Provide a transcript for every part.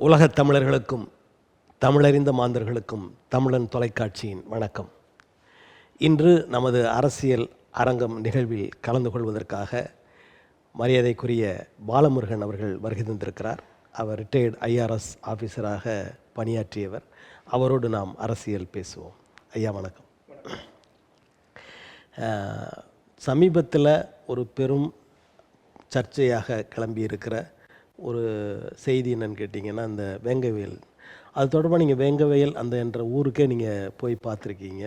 உலகத் தமிழர்களுக்கும் தமிழறிந்த மாந்தர்களுக்கும் தமிழன் தொலைக்காட்சியின் வணக்கம். இன்று நமது அரசியல் அரங்கம் நிகழ்வில் கலந்து கொள்வதற்காக மரியாதைக்குரிய பாலமுருகன் அவர்கள் வருகை தந்திருக்கிறார். அவர் ரிட்டையர்டு ஐஆர்எஸ் ஆஃபீஸராக பணியாற்றியவர். அவரோடு நாம் அரசியல் பேசுவோம். ஐயா வணக்கம். சமீபத்தில் ஒரு பெரும் சர்ச்சையாக கிளம்பியிருக்கிற ஒரு செய்தி என்னன்னு கேட்டிங்கன்னா, அந்த வேங்கவேல், அது தொடர்பாக நீங்கள் வேங்கவேல் அந்த என்ற ஊருக்கே நீங்கள் போய் பார்த்துருக்கீங்க.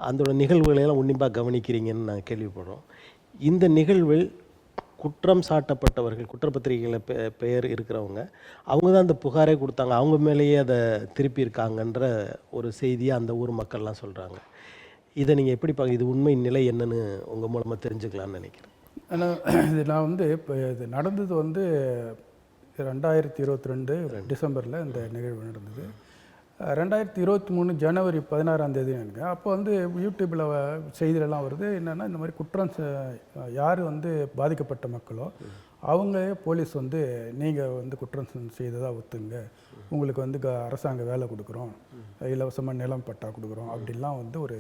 அதோட நிகழ்வுகளையெல்லாம் உன்னிப்பாக கவனிக்கிறீங்கன்னு நாங்கள் கேள்விப்படுறோம். இந்த நிகழ்வில் குற்றம் சாட்டப்பட்டவர்கள், குற்றப்பத்திரிகையில் பெயர் இருக்கிறவங்க, அவங்க தான் அந்த புகாரே கொடுத்தாங்க, அவங்க மேலேயே அதை திருப்பியிருக்காங்கன்ற ஒரு செய்தியை அந்த ஊர் மக்கள்லாம் சொல்கிறாங்க. இதை நீங்கள் எப்படி பார்க்க, இது உண்மை நிலை என்னன்னு உங்கள் மூலமாக தெரிஞ்சுக்கலான்னு நினைக்கிறேன். ஆனால் இது நான் இப்போ இது நடந்தது 2022 டிசம்பரில் இந்த நிகழ்வு நடந்தது. 2023 ஜனவரி 16ஆம் தேதி எனக்கு அப்போ யூடியூப்பில் செய்திலெல்லாம் வருது. என்னென்னா, இந்த மாதிரி குற்றம் யார் பாதிக்கப்பட்ட மக்களோ அவங்க போலீஸ் நீங்கள் குற்றம் செய்ததாக ஒத்துங்க, உங்களுக்கு அரசாங்க வேலை கொடுக்குறோம், இலவசமாக நிலம் பட்டா கொடுக்குறோம் அப்படிலாம் ஒரு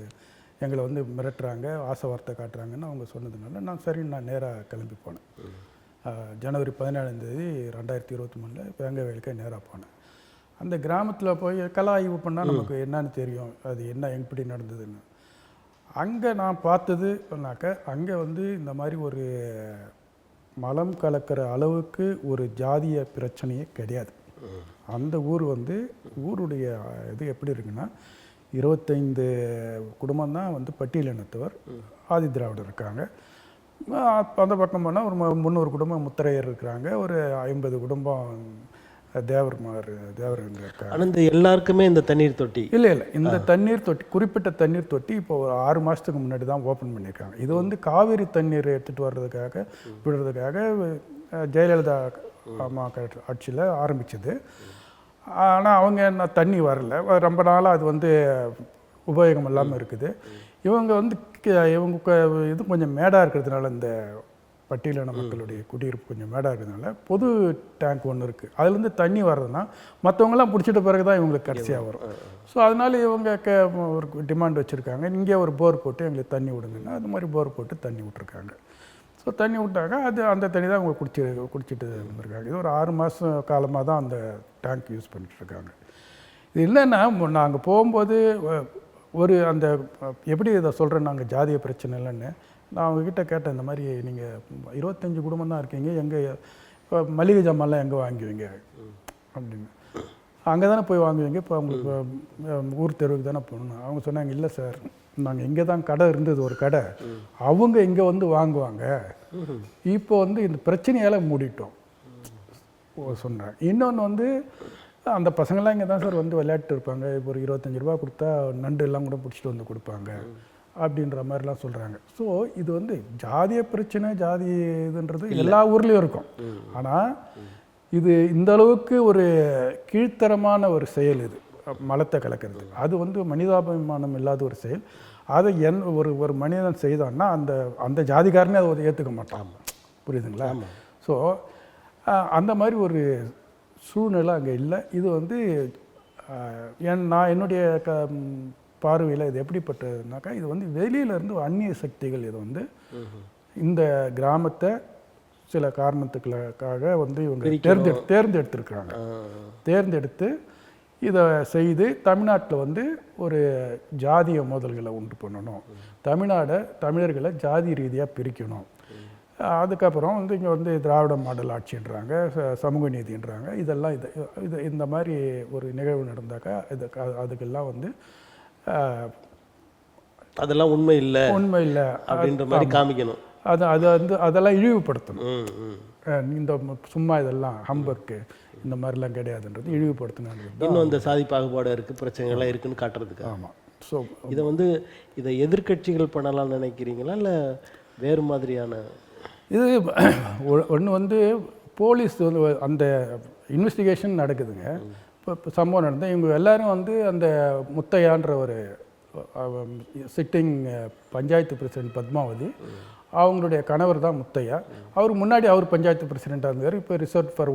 எங்களை மிரட்டுறாங்க, ஆசை வார்த்தை காட்டுறாங்கன்னு அவங்க சொன்னதுனால நான் நேராக கிளம்பி போனேன். ஜனவரி 17ஆம் தேதி 2023 வேங்கவேலுக்கு நேராக போனேன். அந்த கிராமத்தில் போய் கள ஆய்வு பண்ணால் நமக்கு என்னன்னு தெரியும், அது என்ன எப்படி நடந்ததுன்னு. அங்கே நான் பார்த்ததுனாக்க, அங்கே இந்த மாதிரி ஒரு மலம் கலக்கிற அளவுக்கு ஒரு ஜாதிய பிரச்சனையே கிடையாது. அந்த ஊர் ஊருடைய இது எப்படி இருக்குன்னா, 25 குடும்பம் தான் பட்டியலினத்தவர், ஆதி திராவிடர் இருக்காங்க. அந்த பக்கம் போனால் ஒரு 300 குடும்பம் முத்திரையர் இருக்கிறாங்க, ஒரு 50 குடும்பம் தேவர்கள் இருக்காங்க. ஆனால் இந்த எல்லாருக்குமே இந்த தண்ணீர் தொட்டி இல்லை, இந்த தண்ணீர் தொட்டி, குறிப்பிட்ட தண்ணீர் தொட்டி இப்போ ஒரு 6 மாதத்துக்கு முன்னாடி தான் ஓப்பன் பண்ணியிருக்காங்க. இது காவேரி தண்ணீர் எடுத்துகிட்டு வர்றதுக்காக விடுறதுக்காக ஜெயலலிதா அம்மா ஆட்சியில் ஆரம்பித்தது. ஆனால் அவங்க தண்ணி வரல, ரொம்ப நாளாக அது உபயோகம் இல்லாமல் இருக்குது. இவங்க இவங்க இது கொஞ்சம் மேடாக இருக்கிறதுனால, இந்த பட்டியலின மக்களுடைய குடியிருப்பு கொஞ்சம் மேடாக இருக்கிறதுனால பொது டேங்க் ஒன்று இருக்குது. அதுலேருந்து தண்ணி வர்றதுன்னா மற்றவங்களாம் பிடிச்சிட்ட பிறகு தான் இவங்களுக்கு கடைசியாக வரும். ஸோ அதனால இவங்க ஒரு டிமாண்ட் வச்சுருக்காங்க, இங்கே ஒரு போர் போட்டு எங்களுக்கு தண்ணி விடுங்கன்னா அது மாதிரி போர் போட்டு தண்ணி விட்ருக்காங்க. ஸோ தண்ணி விட்டாங்க, அந்த தண்ணி தான் அவங்க குடிச்சிட்டு இருந்திருக்காங்க. இது ஒரு 6 மாதம் காலமாக தான் அந்த டேங்க் யூஸ் பண்ணிட்டுருக்காங்க. இது இல்லைன்னா, நாங்கள் போகும்போது ஒரு அந்த எப்படி இதை சொல்கிறேன், நாங்கள் ஜாதிய பிரச்சனை இல்லைன்னு நான் அவங்கக்கிட்ட கேட்டேன். இந்த மாதிரி நீங்கள் 25 குடும்பம் தான் இருக்கீங்க, எங்கே இப்போ மளிகை ஜாமான்லாம் எங்கே வாங்குவீங்க அப்படின்னு. அங்கே தானே போய் வாங்குவீங்க, இப்போ அவங்களுக்கு ஊர் தெருவுக்கு தானே போகணும். அவங்க சொன்னாங்க, இல்லை சார், நாங்கள் இங்கே தான் கடை இருந்தது, ஒரு கடை, அவங்க இங்கே வாங்குவாங்க, இப்போ இந்த பிரச்சனையால் மூடிட்டோம் சொன்னாங்க. இன்னொன்று அந்த பசங்கள்லாம் இங்கே தான் சார் விளையாட்டு இருப்பாங்க, இப்போ ஒரு 25 ரூபா கொடுத்தா நண்டு எல்லாம் கூட பிடிச்சிட்டு கொடுப்பாங்க அப்படின்ற மாதிரிலாம் சொல்கிறாங்க. ஸோ இது ஜாதிய பிரச்சனை, ஜாதி இதுன்றது எல்லா ஊர்லேயும் இருக்கும். ஆனால் இது இந்த அளவுக்கு ஒரு கீழ்த்தரமான ஒரு செயல், இது மலத்தை கலக்கிறது, அது மனிதாபிமானம் இல்லாத ஒரு செயல். அதை ஒரு மனிதன் செய்தான்னா அந்த ஜாதிக்காரனே அதை ஏற்றுக்க மாட்டான், புரியுதுங்களா? ஸோ அந்த மாதிரி ஒரு சூழ்நிலை அங்கே இல்லை. இது நான் என்னுடைய பார்வையில் இது எப்படிப்பட்டதுனாக்கா, இது வெளியிலேருந்து அந்நிய சக்திகள் இது இந்த கிராமத்தை சில காரணத்துக்காக இவங்க தேர்ந்தெடுத்திருக்கிறாங்க. தேர்ந்தெடுத்து இதை செய்து தமிழ்நாட்டில் ஒரு ஜாதிய மோதல்களை உண்டு பண்ணணும், தமிழர்களை ஜாதி ரீதியாக பிரிக்கணும், அதுக்கப்புறம் இங்கே திராவிட மாடல் ஆட்சின்றாங்க, சமூக நீதின்றாங்க. இதெல்லாம் இந்த மாதிரி ஒரு நிகழ்வு நடந்தாக்கா அதுக்கெல்லாம் அதெல்லாம் உண்மை இல்லை அப்படின்ற மாதிரி காமிக்கணும். அதெல்லாம் இழிவுபடுத்தணும். இந்த சும்மா இதெல்லாம் ஹம்பர்க்கு இந்த மாதிரிலாம் கிடையாதுன்றது இழிவுபடுத்தணும். இன்னும் இந்த சாதி பாகுபாடு இருக்குது, பிரச்சனைகள்லாம் இருக்குதுன்னு காட்டுறதுக்கு. ஆமாம். ஸோ இதை எதிர்கட்சிகள் பண்ணலாம்னு நினைக்கிறீங்களா, இல்லை வேறு மாதிரியான? இது ஒன்று போலீஸ் அந்த இன்வெஸ்டிகேஷன் நடக்குதுங்க. இப்போ சம்பவம் நடந்தால் இவங்க எல்லோரும் அந்த முத்தையான்ற ஒரு சிட்டிங் பஞ்சாயத்து பிரசிடென்ட் பத்மாவதி, அவங்களுடைய கணவர் தான் முத்தையா. அவர் முன்னாடி அவர் பஞ்சாயத்து பிரசிடெண்ட்டாக இருந்தார். இப்போ ரிசர்வ் ஃபார்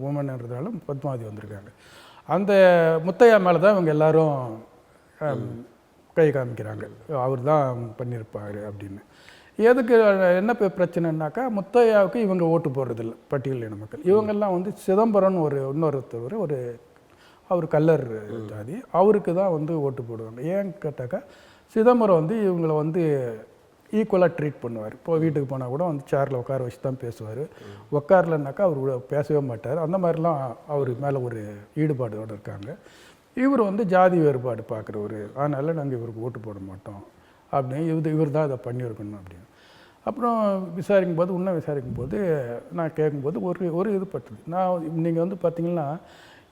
உமன்ன்றதால பத்மாவதி வந்திருக்காங்க. அந்த முத்தையா மேலே தான் இவங்க எல்லாரும் கை காமிக்கிறாங்க, அவர் தான் பண்ணியிருப்பார் அப்படின்னு. எதுக்கு என்ன பிரச்சனைனாக்கா, முத்தையாவுக்கு இவங்க ஓட்டு போடுறதில்ல பட்டியல் இன மக்கள். இவங்கெல்லாம் வந்து சிதம்பரம்னு இன்னொருத்தவர் அவர் கல்லர் ஜாதி, அவருக்கு தான் வந்து ஓட்டு போடுவாங்க. ஏன்னு கேட்டாக்கா, சிதம்பரம் வந்து இவங்களை வந்து ஈக்குவலாக ட்ரீட் பண்ணுவார். இப்போ வீட்டுக்கு போனால் கூட வந்து சேரில் உட்கார வச்சு தான் பேசுவார். உட்காரலனாக்கா அவர் பேசவே மாட்டார். அந்த மாதிரிலாம் அவர் மேலே ஒரு ஈடுபாடோடு இருக்காங்க. இவர் வந்து ஜாதி வேறுபாடு பார்க்குறவர், அதனால் நாங்கள் இவருக்கு ஓட்டு போட மாட்டோம் அப்படின்னு இவர் தான் அதை பண்ணியிருக்கணும் அப்படின்னு. அப்புறம் இன்னும் விசாரிக்கும் போது நான் கேட்கும்போது ஒரு இது பட்டுது. நீங்கள் வந்து பார்த்தீங்கன்னா,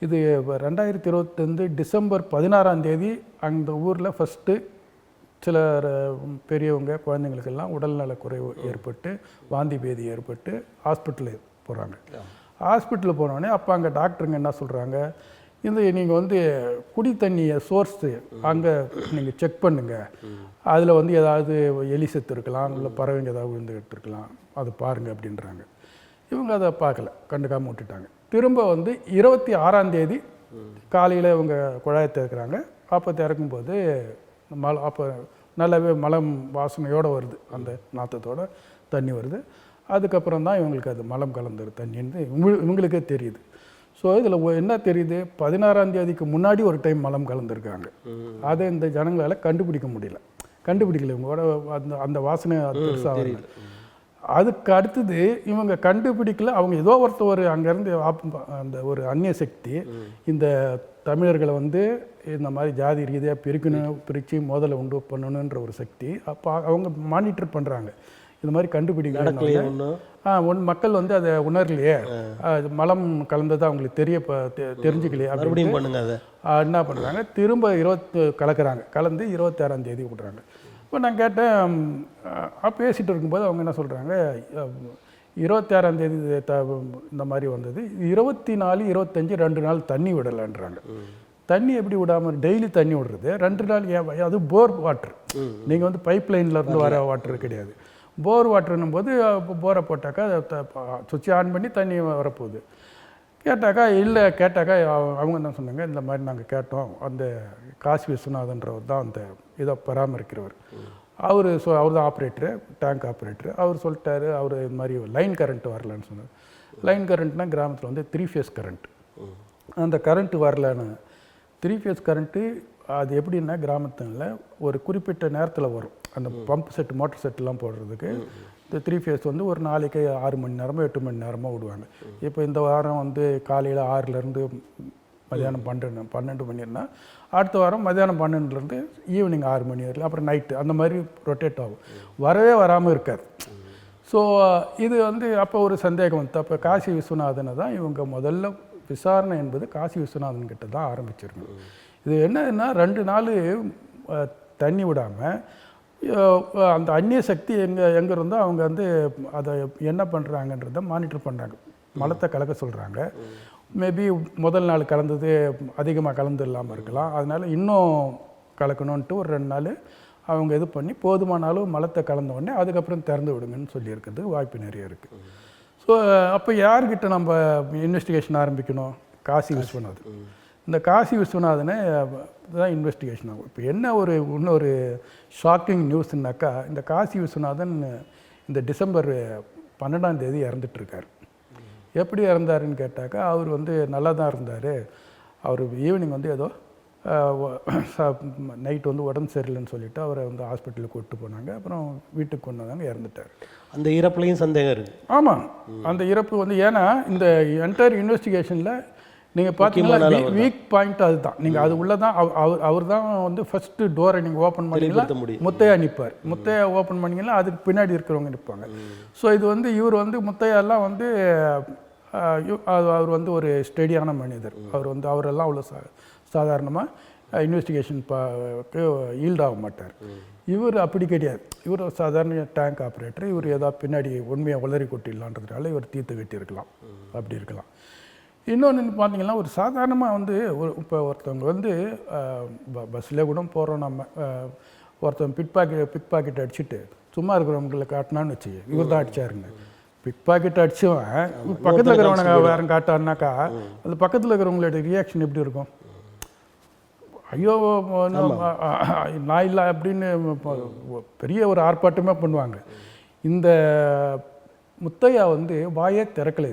இது 2025 டிசம்பர் 16 அந்த ஊரில் ஃபஸ்ட்டு சிலர் பெரியவங்க குழந்தைங்களுக்கெல்லாம் உடல்நல குறைவு ஏற்பட்டு வாந்தி பேதி ஏற்பட்டு ஹாஸ்பிட்டலுக்கு போகிறாங்க. ஹாஸ்பிட்டலில் போனோடனே அப்போ அங்கே டாக்டருங்க என்ன சொல்கிறாங்க, நீங்கள் வந்து குடி தண்ணியை சோர்ஸு அங்கே நீங்கள் செக் பண்ணுங்கள், அதில் வந்து ஏதாவது எலி செத்து இருக்கலாம், இல்லை பறவைங்க ஏதாவது விழுந்துகிட்டு இருக்கலாம், அது பாருங்கள் அப்படின்றாங்க. இவங்க அதை பார்க்கல, கண்டுக்காமல் விட்டுட்டாங்க. திரும்ப வந்து 26 காலையில் இவங்க குழாயை திறக்கிறாங்க. அப்போ திறக்கும்போது அப்போ நல்லாவே மலம் வாசனையோடு வருது, அந்த நாற்றத்தோட தண்ணி வருது. அதுக்கப்புறம் தான் இவங்களுக்கு அது மலம் கலந்துரு தண்ணின்னு இவங்களுக்கே தெரியுது. ஸோ இதில் என்ன தெரியுது, 16 முன்னாடி ஒரு டைம் மலம் கலந்துருக்காங்க. அதை இந்த ஜனங்களால் கண்டுபிடிக்கல இவங்களோட அந்த வாசனை பெருசாக வரல. அதுக்கு அடுத்தது இவங்க கண்டுபிடிக்கல, அவங்க ஏதோ ஒருத்தர் அங்கேருந்து அந்த ஒரு அந்நிய சக்தி இந்த தமிழர்களை வந்து இந்த மாதிரி ஜாதி ரீதியாக பிரித்து மோதலை உண்டு பண்ணணுன்ற ஒரு சக்தி அப்போ அவங்க மானிட்டர் பண்ணுறாங்க. இந்த மாதிரி கண்டுபிடிக்கல, மக்கள் வந்து அதை உணரலையே, மலம் கலந்தது அவங்களுக்கு தெரிஞ்சுக்கலையே அப்படின்னு என்ன பண்ணுறாங்க, திரும்ப கலக்கிறாங்க. கலந்து 26 விடுறாங்க. இப்போ நான் கேட்டேன், பேசிகிட்டு இருக்கும்போது அவங்க என்ன சொல்கிறாங்க, 26 இந்த மாதிரி வந்தது, 24, 25 2 நாள் தண்ணி விடலைன்றாங்க. தண்ணி எப்படி விடாமல் டெய்லி தண்ணி விடுறது, 2 நாள் அது போர் வாட்ரு, நீங்கள் வந்து பைப் லைன்லேருந்து வர வாட்ரு கிடையாது. போர் வாட்டர்னும் போது போரை போட்டாக்கா சுவிட்ச் ஆன் பண்ணி தண்ணி வரப்போகுது. கேட்டாக்கா அவங்க என்ன சொன்னாங்க, இந்த மாதிரி நாங்கள் கேட்டோம், அந்த காசி விஸ்வநாதன்றவர் தான் அந்த இதை பராமரிக்கிறவர், அவர் தான் ஆப்ரேட்டரு, டேங்க் ஆப்ரேட்டரு. அவர் சொல்லிட்டாரு, அவர் இது மாதிரி லைன் கரண்ட் வரலன்னு சொன்னார். லைன் கரண்ட்னால் கிராமத்தில் வந்து 3 ஃபேஸ் கரண்ட், அந்த கரண்ட்டு வரலன்னு. 3 ஃபேஸ் கரண்ட்டு அது எப்படின்னா, கிராமத்தில் ஒரு குறிப்பிட்ட நேரத்தில் வரும். அந்த பம்ப் செட்டு மோட்டர் செட்டுலாம் போடுறதுக்கு இந்த 3 ஃபேஸ் வந்து ஒரு நாளைக்கு 6 மணி நேரமோ 8 மணி நேரமோ விடுவாங்க. இப்போ இந்த வாரம் வந்து காலையில் 6லேருந்து மதியானம் 12 மணின்னா, அடுத்த வாரம் மதியானம் 12லேருந்து ஈவினிங் 6 மணி வரைக்கும், அப்புறம் நைட்டு, அந்த மாதிரி ரொட்டேட் ஆகும். வராமல் இருக்காது. ஸோ இது வந்து அப்போ ஒரு சந்தேகம் வந்து, அப்போ காசி விஸ்வநாதனை தான் இவங்க முதல்ல விசாரணை என்பது காசி விஸ்வநாதன் கிட்ட தான் ஆரம்பிச்சிருக்கணும். இது என்னன்னா, 2 நாள் தண்ணி விடாமல் அந்த அந்நிய சக்தி எங்கே இருந்தோ அவங்க வந்து அதை என்ன பண்ணுறாங்கன்றதை மானிட்டர் பண்ணுறாங்க. மலத்தை கலக்க சொல்கிறாங்க. மேபி முதல் நாள் கலந்தது அதிகமாக கலந்து இல்லாமல் இருக்கலாம், அதனால் இன்னும் கலக்கணுன்ட்டு ஒரு 2 நாள் அவங்க இது பண்ணி போதுமான அளவு மலத்தை கலந்த உடனே அதுக்கப்புறம் திறந்து விடுங்கன்னு சொல்லியிருக்கிறதுக்கு வாய்ப்பு நிறைய இருக்குது. ஸோ அப்போ யார்கிட்ட நம்ம இன்வெஸ்டிகேஷன் ஆரம்பிக்கணும், காசி விஸ்வநாதன். இந்த காசி விஸ்வநாதனை தான் இன்வெஸ்டிகேஷன் ஆகும். இப்போ என்ன இன்னொரு ஷாக்கிங் நியூஸ்னாக்கா, இந்த காசி விஸ்வநாதன் இந்த டிசம்பர் 12 இறந்துட்டுருக்கார். எப்படி இறந்தாருன்னு கேட்டாக்கா, அவர் வந்து நல்லா தான் இருந்தார். அவர் ஈவினிங் வந்து ஏதோ நைட் வந்து உடம்பு சரியில்லைன்னு சொல்லிவிட்டு அவரை வந்து ஹாஸ்பிட்டலுக்கு கூப்பிட்டு போனாங்க. அப்புறம் வீட்டுக்கு கொண்டு வந்தாங்க, இறந்துட்டார். அந்த இறப்புலையும் சந்தேகம் இருக்குது. ஆமாம், அந்த இறப்பு வந்து ஏன்னா இந்த என்டையர் இன்வெஸ்டிகேஷனில் நீங்கள் பார்த்தீங்கன்னா வீக் பாயிண்ட் அதுதான். நீங்கள் அது உள்ள தான் அவர் தான் வந்து ஃபஸ்ட்டு டோரை நீங்கள் ஓப்பன் பண்ணிங்கன்னா முத்தையா நிற்பார். முத்தையா ஓப்பன் பண்ணிங்கன்னா அதுக்கு பின்னாடி இருக்கிறவங்க நிற்பாங்க. ஸோ இது வந்து இவர் வந்து முத்தையாலாம் வந்து அவர் வந்து ஒரு ஸ்டெடியான மனிதர். அவரெல்லாம் அவ்வளோ சாதாரணமாக இன்வெஸ்டிகேஷன் ஈல்ட் ஆக மாட்டார். இவர் அப்படி கிடையாது. இவர் சாதாரண டேங்க் ஆப்ரேட்டர். இவர் ஏதாவது பின்னாடி உண்மையாக உளறி கொட்டிடலான்றதுனால இவர் தீர்த்து கட்டியிருக்கலாம், அப்படி இருக்கலாம். இன்னொன்று பார்த்தீங்கன்னா, ஒரு சாதாரணமாக வந்து இப்போ ஒருத்தவங்க வந்து பஸ்ஸில் கூட போகிறோம், நம்ம ஒருத்தவங்க பிக் பாக்கெட் அடிச்சுட்டு சும்மா இருக்கிறவங்களை காட்டினான்னு வச்சுக்க, இவர் தான் அடிச்சாருங்க. பிக் பாக்கெட் அடிச்சவன் பக்கத்தில் இருக்கிறவனை வேற காட்டாருனாக்கா அந்த பக்கத்தில் இருக்கிறவங்களோட ரியாக்ஷன் எப்படி இருக்கும்? ஐயோ நான் இல்லை அப்படின்னு பெரிய ஒரு ஆர்ப்பாட்டமே பண்ணுவாங்க. இந்த முத்தையா வந்து வாயே திறக்கலை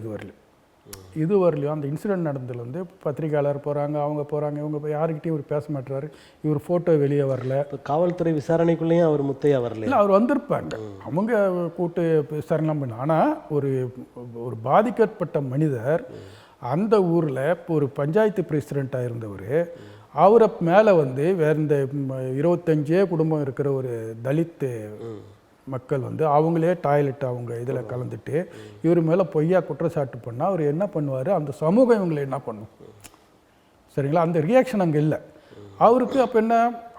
இது வரலையும். அந்த இன்சிடென்ட் நடந்ததுல வந்து பத்திரிகையாளர் போகிறாங்க, அவங்க போகிறாங்க, இவங்க யாருக்கிட்டையும் இவர் பேச மாட்டுறாரு. இவர் ஃபோட்டோ வெளியே வரல. இப்போ காவல்துறை விசாரணைக்குள்ளேயும் அவர் முத்தையா வரல. இல்லை, அவர் வந்திருப்பாங்க, அவங்க கூட்டு விசாரணை பண்ண. ஆனால் ஒரு பாதிக்கப்பட்ட மனிதர் அந்த ஊரில் இப்போ ஒரு பஞ்சாயத்து பிரசிடெண்ட்டாக இருந்தவர், அவரை மேலே வந்து வேற இந்த 25 குடும்பம் இருக்கிற ஒரு தலித்து மக்கள் வந்து அவங்களே டாய்லெட் அவங்க இதில் கலந்துட்டு இவர் மேலே பொய்யா குற்றச்சாட்டு பண்ணால் அவர் என்ன பண்ணுவார்? அந்த சமூகம் இவங்களை என்ன பண்ணும்? சரிங்களா? அந்த ரியாக்ஷன் அங்கே இல்லை அவருக்கு. அப்போ என்ன,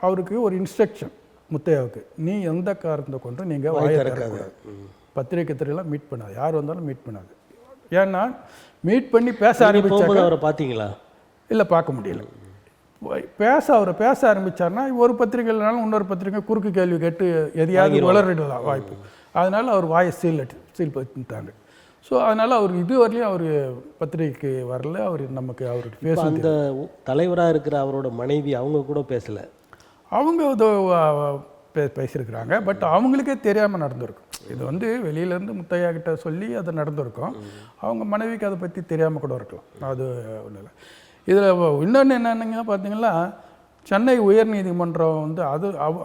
அவருக்கு ஒரு இன்ஸ்ட்ரக்ஷன் முத்தையாவுக்கு, நீ எந்த காரணத்தை கொண்டு நீங்கள் வாயை திறக்கக்கூடாது, பத்திரிகை துறையெல்லாம் மீட் பண்ணாது, யார் வந்தாலும் மீட் பண்ணாது. ஏன்னா மீட் பண்ணி பேச ஆரம்பிச்சாங்க. அவரை பார்த்தீங்களா? இல்லை, பார்க்க முடியல. அவர் பேச ஆரம்பித்தார்னா ஒரு பத்திரிகைனாலும் இன்னொரு பத்திரிகை குறுக்கு கேள்வி கேட்டு எதையாவது வளரிடலாம் வாய்ப்பு. அதனால் அவர் வாயை சீல் பண்ணிட்டாங்க. ஸோ அதனால் அவர் இதுவரையிலும் அவர் பத்திரிகைக்கு வரல. அவர் நமக்கு அவருக்கு பேச அந்த தலைவராக இருக்கிற அவரோட மனைவி அவங்க கூட பேசலை. அவங்க பேசியிருக்கிறாங்க. பட் அவங்களுக்கே தெரியாமல் நடந்திருக்கும். இது வந்து வெளியிலேருந்து முத்தையா கிட்ட சொல்லி அது நடந்திருக்கும். அவங்க மனைவிக்கு அதை பற்றி தெரியாமல் கூட இருக்கலாம். அது ஒன்றும் இல்லை. இதில் இன்னொன்று என்னென்னங்க பார்த்தீங்கன்னா, சென்னை உயர்நீதிமன்றம் வந்து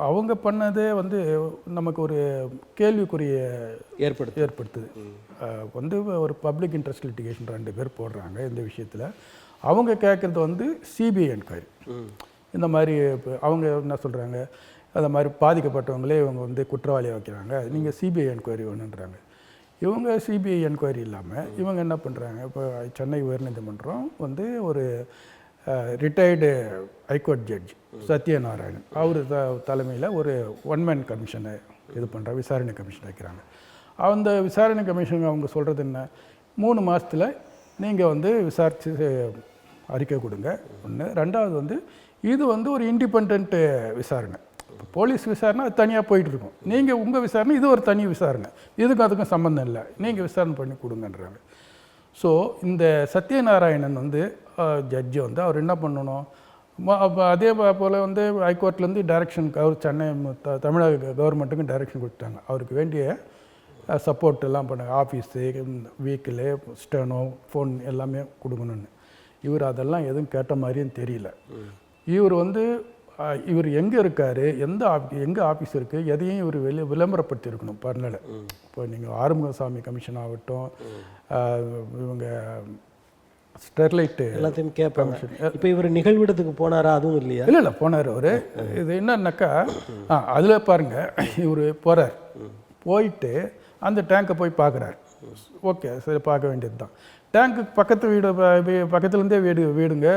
அவங்க பண்ணதே வந்து நமக்கு ஒரு கேள்விக்குரிய ஏற்படுத்துது. வந்து ஒரு பப்ளிக் இன்ட்ரெஸ்ட் லிட்டிகேஷன் 2 பேர் போடுறாங்க இந்த விஷயத்தில். அவங்க கேட்குறது வந்து சிபிஐ என்கொயரி. இந்த மாதிரி அவங்க என்ன சொல்கிறாங்க, அந்த மாதிரி பாதிக்கப்பட்டவங்களே இவங்க வந்து குற்றவாளியாக வைக்கிறாங்க, நீங்கள் சிபிஐ என்கொயரி வேணுன்றாங்க. இவங்க சிபிஐ என்கொயரி இல்லாமல் இவங்க என்ன பண்ணுறாங்க, இப்போ சென்னை உயர்நீதிமன்றம் வந்து ஒரு ரிட்டையர்டு ஹைகோர்ட் ஜட்ஜ் சத்யநாராயணன் அவர் தலைமையில் ஒரு 1 மேன் கமிஷனை இது பண்ணுறாங்க, விசாரணை கமிஷன் வைக்கிறாங்க. அந்த விசாரணை கமிஷன் அவங்க சொல்கிறது என்ன, 3 மாதத்தில் நீங்கள் வந்து விசாரித்து அறிக்கை கொடுங்க ஒன்று. 2வது வந்து இது வந்து ஒரு இண்டிபெண்ட் விசாரணை. போலீஸ் விசாரணை அது தனியாக போயிட்டுருக்கும். நீங்கள் உங்கள் விசாரணை இது ஒரு தனி விசாரணை, இதுக்கும் அதுக்கும் சம்மந்தம் இல்லை, நீங்கள் விசாரணை பண்ணி கொடுங்கன்றாங்க. ஸோ இந்த சத்யநாராயணன் வந்து ஜட்ஜி வந்து அவர் என்ன பண்ணணும், அதே போல் வந்து ஹைகோர்ட்லேருந்து டைரக்ஷன் அவர் சென்னை தமிழக கவர்மெண்ட்டுக்கும் டைரக்ஷன் கொடுத்தாங்க. அவருக்கு வேண்டிய சப்போர்ட் எல்லாம் பண்ணுங்க, ஆஃபீஸு, வீக்கில், ஸ்டெனோ, ஃபோன் எல்லாமே கொடுக்கணுன்னு. இவர் அதெல்லாம் எதுவும் கேட்ட மாதிரியும் தெரியல. இவர் வந்து இவர் எங்கே இருக்கார், எங்கே ஆஃபீஸ் இருக்குது, எதையும் இவர் விளம்பரப்படுத்தியிருக்கணும் பண்ணலை. இப்போ நீங்கள் ஆறுமுகசாமி கமிஷன் ஆகட்டும், இவங்க ஸ்டெர்லைட்டு எல்லாத்தையும் கேட்பாங்க. இப்போ இவர் நிகழ்விடத்துக்கு போனாரா? அதுவும் இல்லையா? இல்லை போனார் அவர். இது என்னன்னாக்கா அதில் பாருங்கள், இவர் போகிறார், போயிட்டு அந்த டேங்கை போய் பார்க்குறாரு. ஓகே, சரி, பார்க்க வேண்டியது தான். டேங்க்கு பக்கத்துலேருந்தே வீடுங்க,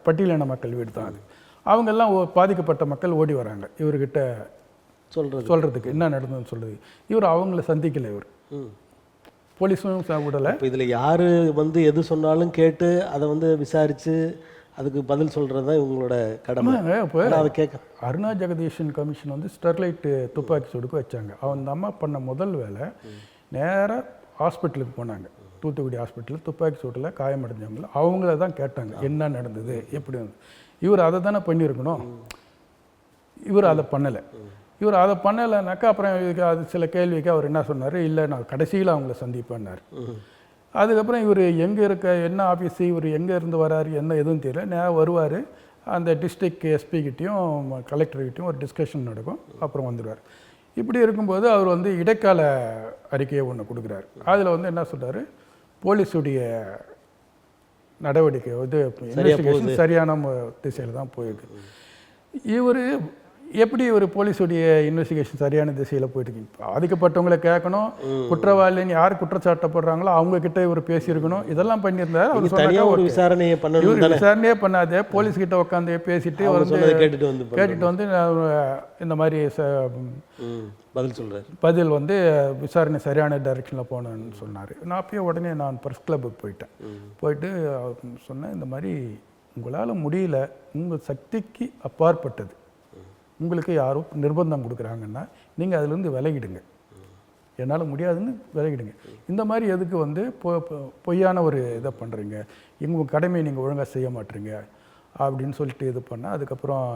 பட்டியலின மக்கள் வீடு தான் அது. அவங்கெல்லாம் பாதிக்கப்பட்ட மக்கள் ஓடி வராங்க இவர்கிட்ட சொல்கிறதுக்கு என்ன நடந்ததுன்னு சொல்கிறது. இவர் அவங்கள சந்திக்கலை, இவர் போலீஸும் விடலை. இதில் யார் வந்து எது சொன்னாலும் கேட்டு அதை வந்து விசாரித்து அதுக்கு பதில் சொல்கிறது தான் இவங்களோட கடமை. இப்போ அதை கேட்க அருணா ஜெகதீஷன் கமிஷன் வந்து ஸ்டெர்லைட்டு துப்பாக்கி சூடுக்கு வச்சாங்க. அந்த அம்மா பண்ண முதல் வேலை நேராக ஹாஸ்பிட்டலுக்கு போனாங்க. தூத்துக்குடி ஹாஸ்பிட்டலில் துப்பாக்கி சூட்டில் காயமடைஞ்சவங்கள அவங்கள தான் கேட்டாங்க என்ன நடந்தது எப்படி. இவர் அதை தானே பண்ணியிருக்கணும், இவர் அதை பண்ணலை. இவர் அதை பண்ணலைனாக்கா அப்புறம் இதுக்கு அது சில கேள்விக்கு அவர் என்ன சொன்னார், இல்லை நான் கடைசியில் அவங்கள சந்திப்பேன்னார். அதுக்கப்புறம் இவர் எங்கே இருக்க, என்ன ஆஃபீஸு, இவர் எங்கே இருந்து வராரு, என்ன எதுவும் தெரியல. நேராக வருவார், அந்த டிஸ்ட்ரிக்ட் எஸ்பிக்கிட்டையும் கலெக்டர்கிட்டையும் ஒரு டிஸ்கஷன் நடக்கும், அப்புறம் வந்துடுவார். இப்படி இருக்கும்போது அவர் வந்து இடைக்கால அறிக்கையை ஒன்று கொடுக்குறாரு. அதில் வந்து என்ன சொல்கிறார், போலீஸுடைய நடவடிக்கை வந்து இன்வெஸ்டிகேஷன் சரியான திசையில் தான் போயிருக்கு. இவர் எப்படி ஒரு போலீஸுடைய இன்வெஸ்டிகேஷன் சரியான திசையில் போயிட்டு பாதிக்கப்பட்டவங்களை கேட்கணும், குற்றவாளின்னு யார் குற்றச்சாட்டப்படுறாங்களோ அவங்க கிட்ட இவர் பேசியிருக்கணும், இதெல்லாம் பண்ணியிருந்தாரு. அவர் சொன்னாங்க ஒரு விசாரணையே பண்ணாதே, போலீஸ் கிட்ட உட்காந்து பேசிட்டு கேட்டுட்டு வந்து இந்த மாதிரி பதில் வந்து விசாரணை சரியான டைரக்ஷனில் போகணுன்னு சொன்னார். நான் அப்பயே உடனே நான் ப்ரெஸ் கிளப்புக்கு போயிட்டு சொன்னேன், இந்த மாதிரி உங்களால் முடியல, உங்கள் சக்திக்கு அப்பாற்பட்டது, உங்களுக்கு யாரும் நிர்பந்தம் கொடுக்குறாங்கன்னா நீங்கள் அதிலேருந்து விலகிடுங்க, என்னால் முடியாதுன்னு விலகிடுங்க. இந்த மாதிரி எதுக்கு வந்து பொய்யான ஒரு இதை பண்ணுறீங்க, எங்கள் கடமையை நீங்கள் ஒழுங்காக செய்ய மாட்டீங்க அப்படின்னு சொல்லிட்டு இது பண்ணால் அதுக்கப்புறம்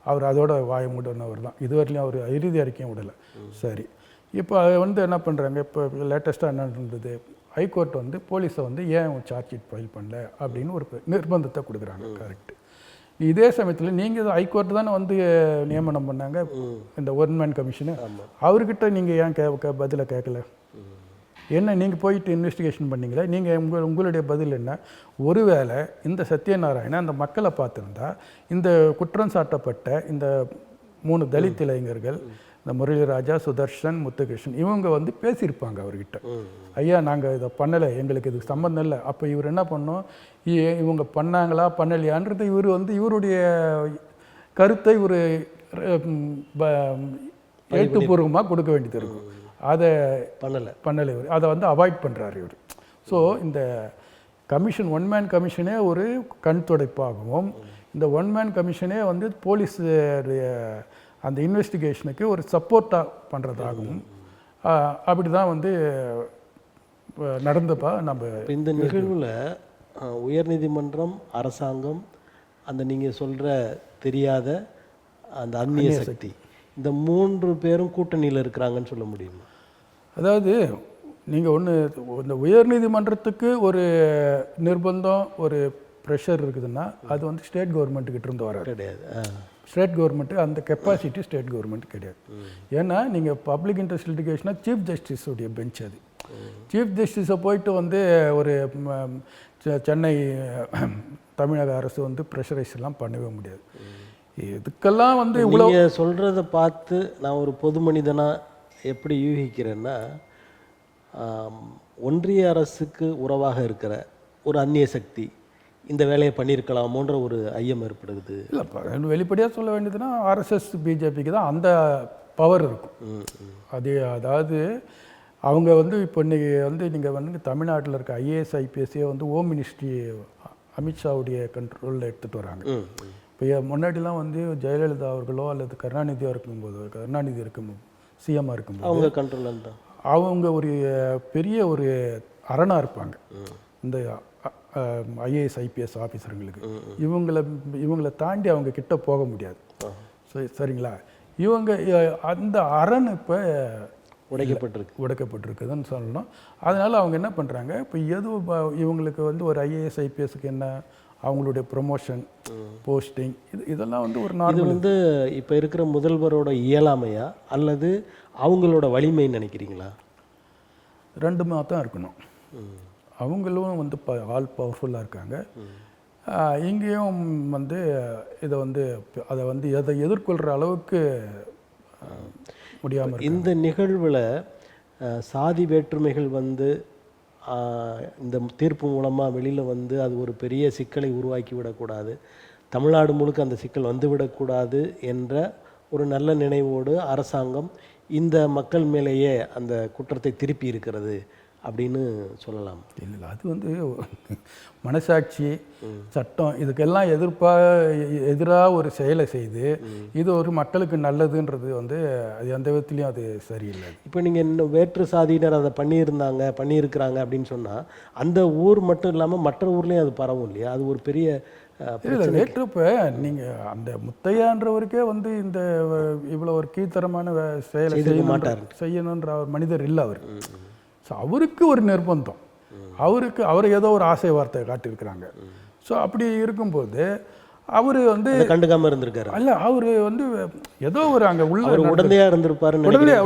அவர் அதோட வாய மூடனவர் தான். இதுவரையிலும் அவர் இறுதி அறிக்கையும் விடலை. சரி, இப்போ அதை வந்து என்ன பண்ணுறாங்க, இப்போ லேட்டஸ்ட்டாக என்ன இருந்தது, ஹைகோர்ட் வந்து போலீஸை வந்து ஏன் சார்ஜ் ஷீட் ஃபைல் பண்ணல அப்படின்னு ஒரு நிர்பந்தத்தை கொடுக்குறாங்க. கரெக்டு. இதே சமயத்தில் நீங்கள் ஹைகோர்ட் தானே வந்து நியமனம் பண்ணாங்க இந்த ஒன் மேன் கமிஷனு, அவர்கிட்ட நீங்கள் ஏன் பதிலை கேட்கல? என்ன நீங்கள் போயிட்டு இன்வெஸ்டிகேஷன் பண்ணீங்களா? நீங்கள் உங்களுடைய பதில் என்ன? ஒருவேளை இந்த சத்யநாராயணன் அந்த மக்களை பார்த்துருந்தா இந்த குற்றம் சாட்டப்பட்ட இந்த 3 தலித் இளைஞர்கள், இந்த முரளிராஜா, சுதர்ஷன், முத்துகிருஷ்ணன், இவங்க வந்து பேசியிருப்பாங்க அவர்கிட்ட, ஐயா நாங்கள் இதை பண்ணலை, எங்களுக்கு இதுக்கு சம்மந்தம் இல்லை. அப்போ இவர் என்ன பண்ணோம், இவங்க பண்ணாங்களா பண்ணலையான்றது இவர் வந்து இவருடைய கருத்தை ஒரு எழுத்துப்பூர்வமாக கொடுக்க வேண்டியது இருக்கும். அதை பண்ணலை இவர், அதை வந்து அவாய்ட் பண்ணுறாரு இவர். ஸோ இந்த கமிஷன், ஒன் மேன் கமிஷனே ஒரு கண் துடைப்பாகவும், இந்த ஒன் மேன் கமிஷனே வந்து போலீஸுடைய அந்த இன்வெஸ்டிகேஷனுக்கு ஒரு சப்போர்ட்டாக பண்ணுறதாகவும் அப்படி தான் வந்து நடந்தப்பா. நம்ம இந்த நிகழ்வில் உயர்நீதிமன்றம், அரசாங்கம், அந்த நீங்கள் சொல்கிற தெரியாத அந்த அந்நிய சக்தி, இந்த 3 பேரும் கூட்டணியில் இருக்கிறாங்கன்னு சொல்ல முடியுமா? அதாவது நீங்கள் ஒன்று, இந்த உயர்நீதிமன்றத்துக்கு ஒரு நிர்பந்தம், ஒரு ப்ரெஷர் இருக்குதுன்னா அது வந்து ஸ்டேட் கவர்மெண்ட்டுக்கிட்ட இருந்து வர கிடையாது. ஸ்டேட் கவர்மெண்ட்டு அந்த கெப்பாசிட்டி ஸ்டேட் கவர்மெண்ட் கிடையாது. ஏன்னா நீங்கள் பப்ளிக் இன்ட்ரெஸ்ட் லிட்டிகேஷனாக சீஃப் ஜஸ்டிஸுடைய பெஞ்ச் அது. சீஃப் ஜஸ்டிஸை போயிட்டு வந்து ஒரு சென்னை தமிழக அரசு வந்து ப்ரெஷரைஸ் எல்லாம் பண்ணவே முடியாது. இதுக்கெல்லாம் வந்து இவ்வளோ சொல்கிறத பார்த்து நான் ஒரு பொது மனிதனாக எப்படி யூகிக்கிறேன்னா, ஒன்றிய அரசுக்கு உறவாக இருக்கிற ஒரு அந்நிய சக்தி இந்த வேலையை பண்ணியிருக்கலாமோன்ற ஒரு ஐயம் ஏற்படுது. இல்லைப்பா, வெளிப்படையாக சொல்ல வேண்டியதுன்னா ஆர்எஸ்எஸ் பிஜேபிக்கு தான் அந்த பவர் இருக்கும். அது அதாவது அவங்க வந்து இப்போ இன்றைக்கி வந்து நீங்கள் வந்து தமிழ்நாட்டில் இருக்க ஐஏஎஸ் ஐபிஎஸ்ஸே வந்து ஹோம் மினிஸ்ட்ரி அமித்ஷாவுடைய கண்ட்ரோலில் எடுத்துகிட்டு வராங்க. இப்போ முன்னாடிலாம் வந்து ஜெயலலிதா அவர்களோ அல்லது கருணாநிதியாக கருணாநிதி இருக்கும்போது சிஎம்மாக இருக்கும்போது அவங்க கண்ட்ரோலில் தான் அவங்க ஒரு பெரிய ஒரு அரணாக இருப்பாங்க இந்த ஐஏஎஸ் ஐபிஎஸ் ஆஃபீஸருங்களுக்கு. இவங்களை தாண்டி அவங்க கிட்ட போக முடியாது. சரிங்களா? இவங்க அந்த அரண் இப்போ உடைக்கப்பட்டிருக்குதுன்னு சொல்லணும். அதனால் அவங்க என்ன பண்ணுறாங்க, இப்போ இவங்களுக்கு வந்து ஒரு ஐஏஎஸ் ஐபிஎஸ்க்கு என்ன அவங்களுடைய ப்ரொமோஷன், போஸ்டிங், இதெல்லாம் வந்து ஒரு நார்மல் வந்து இப்போ இருக்கிற முதல்வரோட இயலாமையா அல்லது அவங்களோட வலிமைன்னு நினைக்கிறீங்களா? ரெண்டுமே தான் இருக்கணும். அவங்களும் வந்து ஆல் பவர்ஃபுல்லாக இருக்காங்க. இங்கேயும் வந்து அதை வந்து எதை எதிர்கொள்கிற அளவுக்கு முடியாமல். இந்த நிகழ்வில் சாதி வேற்றுமைகள் வந்து இந்த தீர்ப்பு மூலமாக வெளியில் வந்து அது ஒரு பெரிய சிக்கலை உருவாக்கி விடக்கூடாது, தமிழ்நாடு முழுக்க அந்த சிக்கல் வந்துவிடக்கூடாது என்ற ஒரு நல்ல நினைவோடு அரசாங்கம் இந்த மக்கள் மேலேயே அந்த குற்றத்தை திருப்பி இருக்கிறது அப்படின்னு சொல்லலாம். இல்லை, அது வந்து மனசாட்சி, சட்டம் இதுக்கெல்லாம் எதிராக ஒரு செயலை செய்து இது ஒரு மக்களுக்கு நல்லதுன்றது வந்து அது எந்த விதத்துலையும் அது சரியில்லை. இப்போ நீங்கள் இன்னும் வேற்று சாதியினர் அதை பண்ணியிருக்கிறாங்க அப்படின்னு சொன்னால் அந்த ஊர் மட்டும் இல்லாமல் மற்ற ஊர்லேயும் அது பரவும் இல்லையா? அது ஒரு பெரிய வேற்று. இப்போ நீங்கள் அந்த முத்தையான்றவருக்கே வந்து இந்த இவ்வளோ ஒரு கீழ்த்தரமான செயலை செய்யணுன்ற மனிதர் இல்லை அவர். ஸோ அவருக்கு ஒரு நிர்பந்தம், அவரை ஏதோ ஒரு ஆசை வார்த்தை காட்டியிருக்கிறாங்க. ஸோ அப்படி இருக்கும்போது அவர் வந்து கண்டுக்காமல் இருந்திருக்காரு. அல்ல, அவர் வந்து ஏதோ ஒரு அங்கே உள்ள உடந்தையாக இருந்திருப்பார்.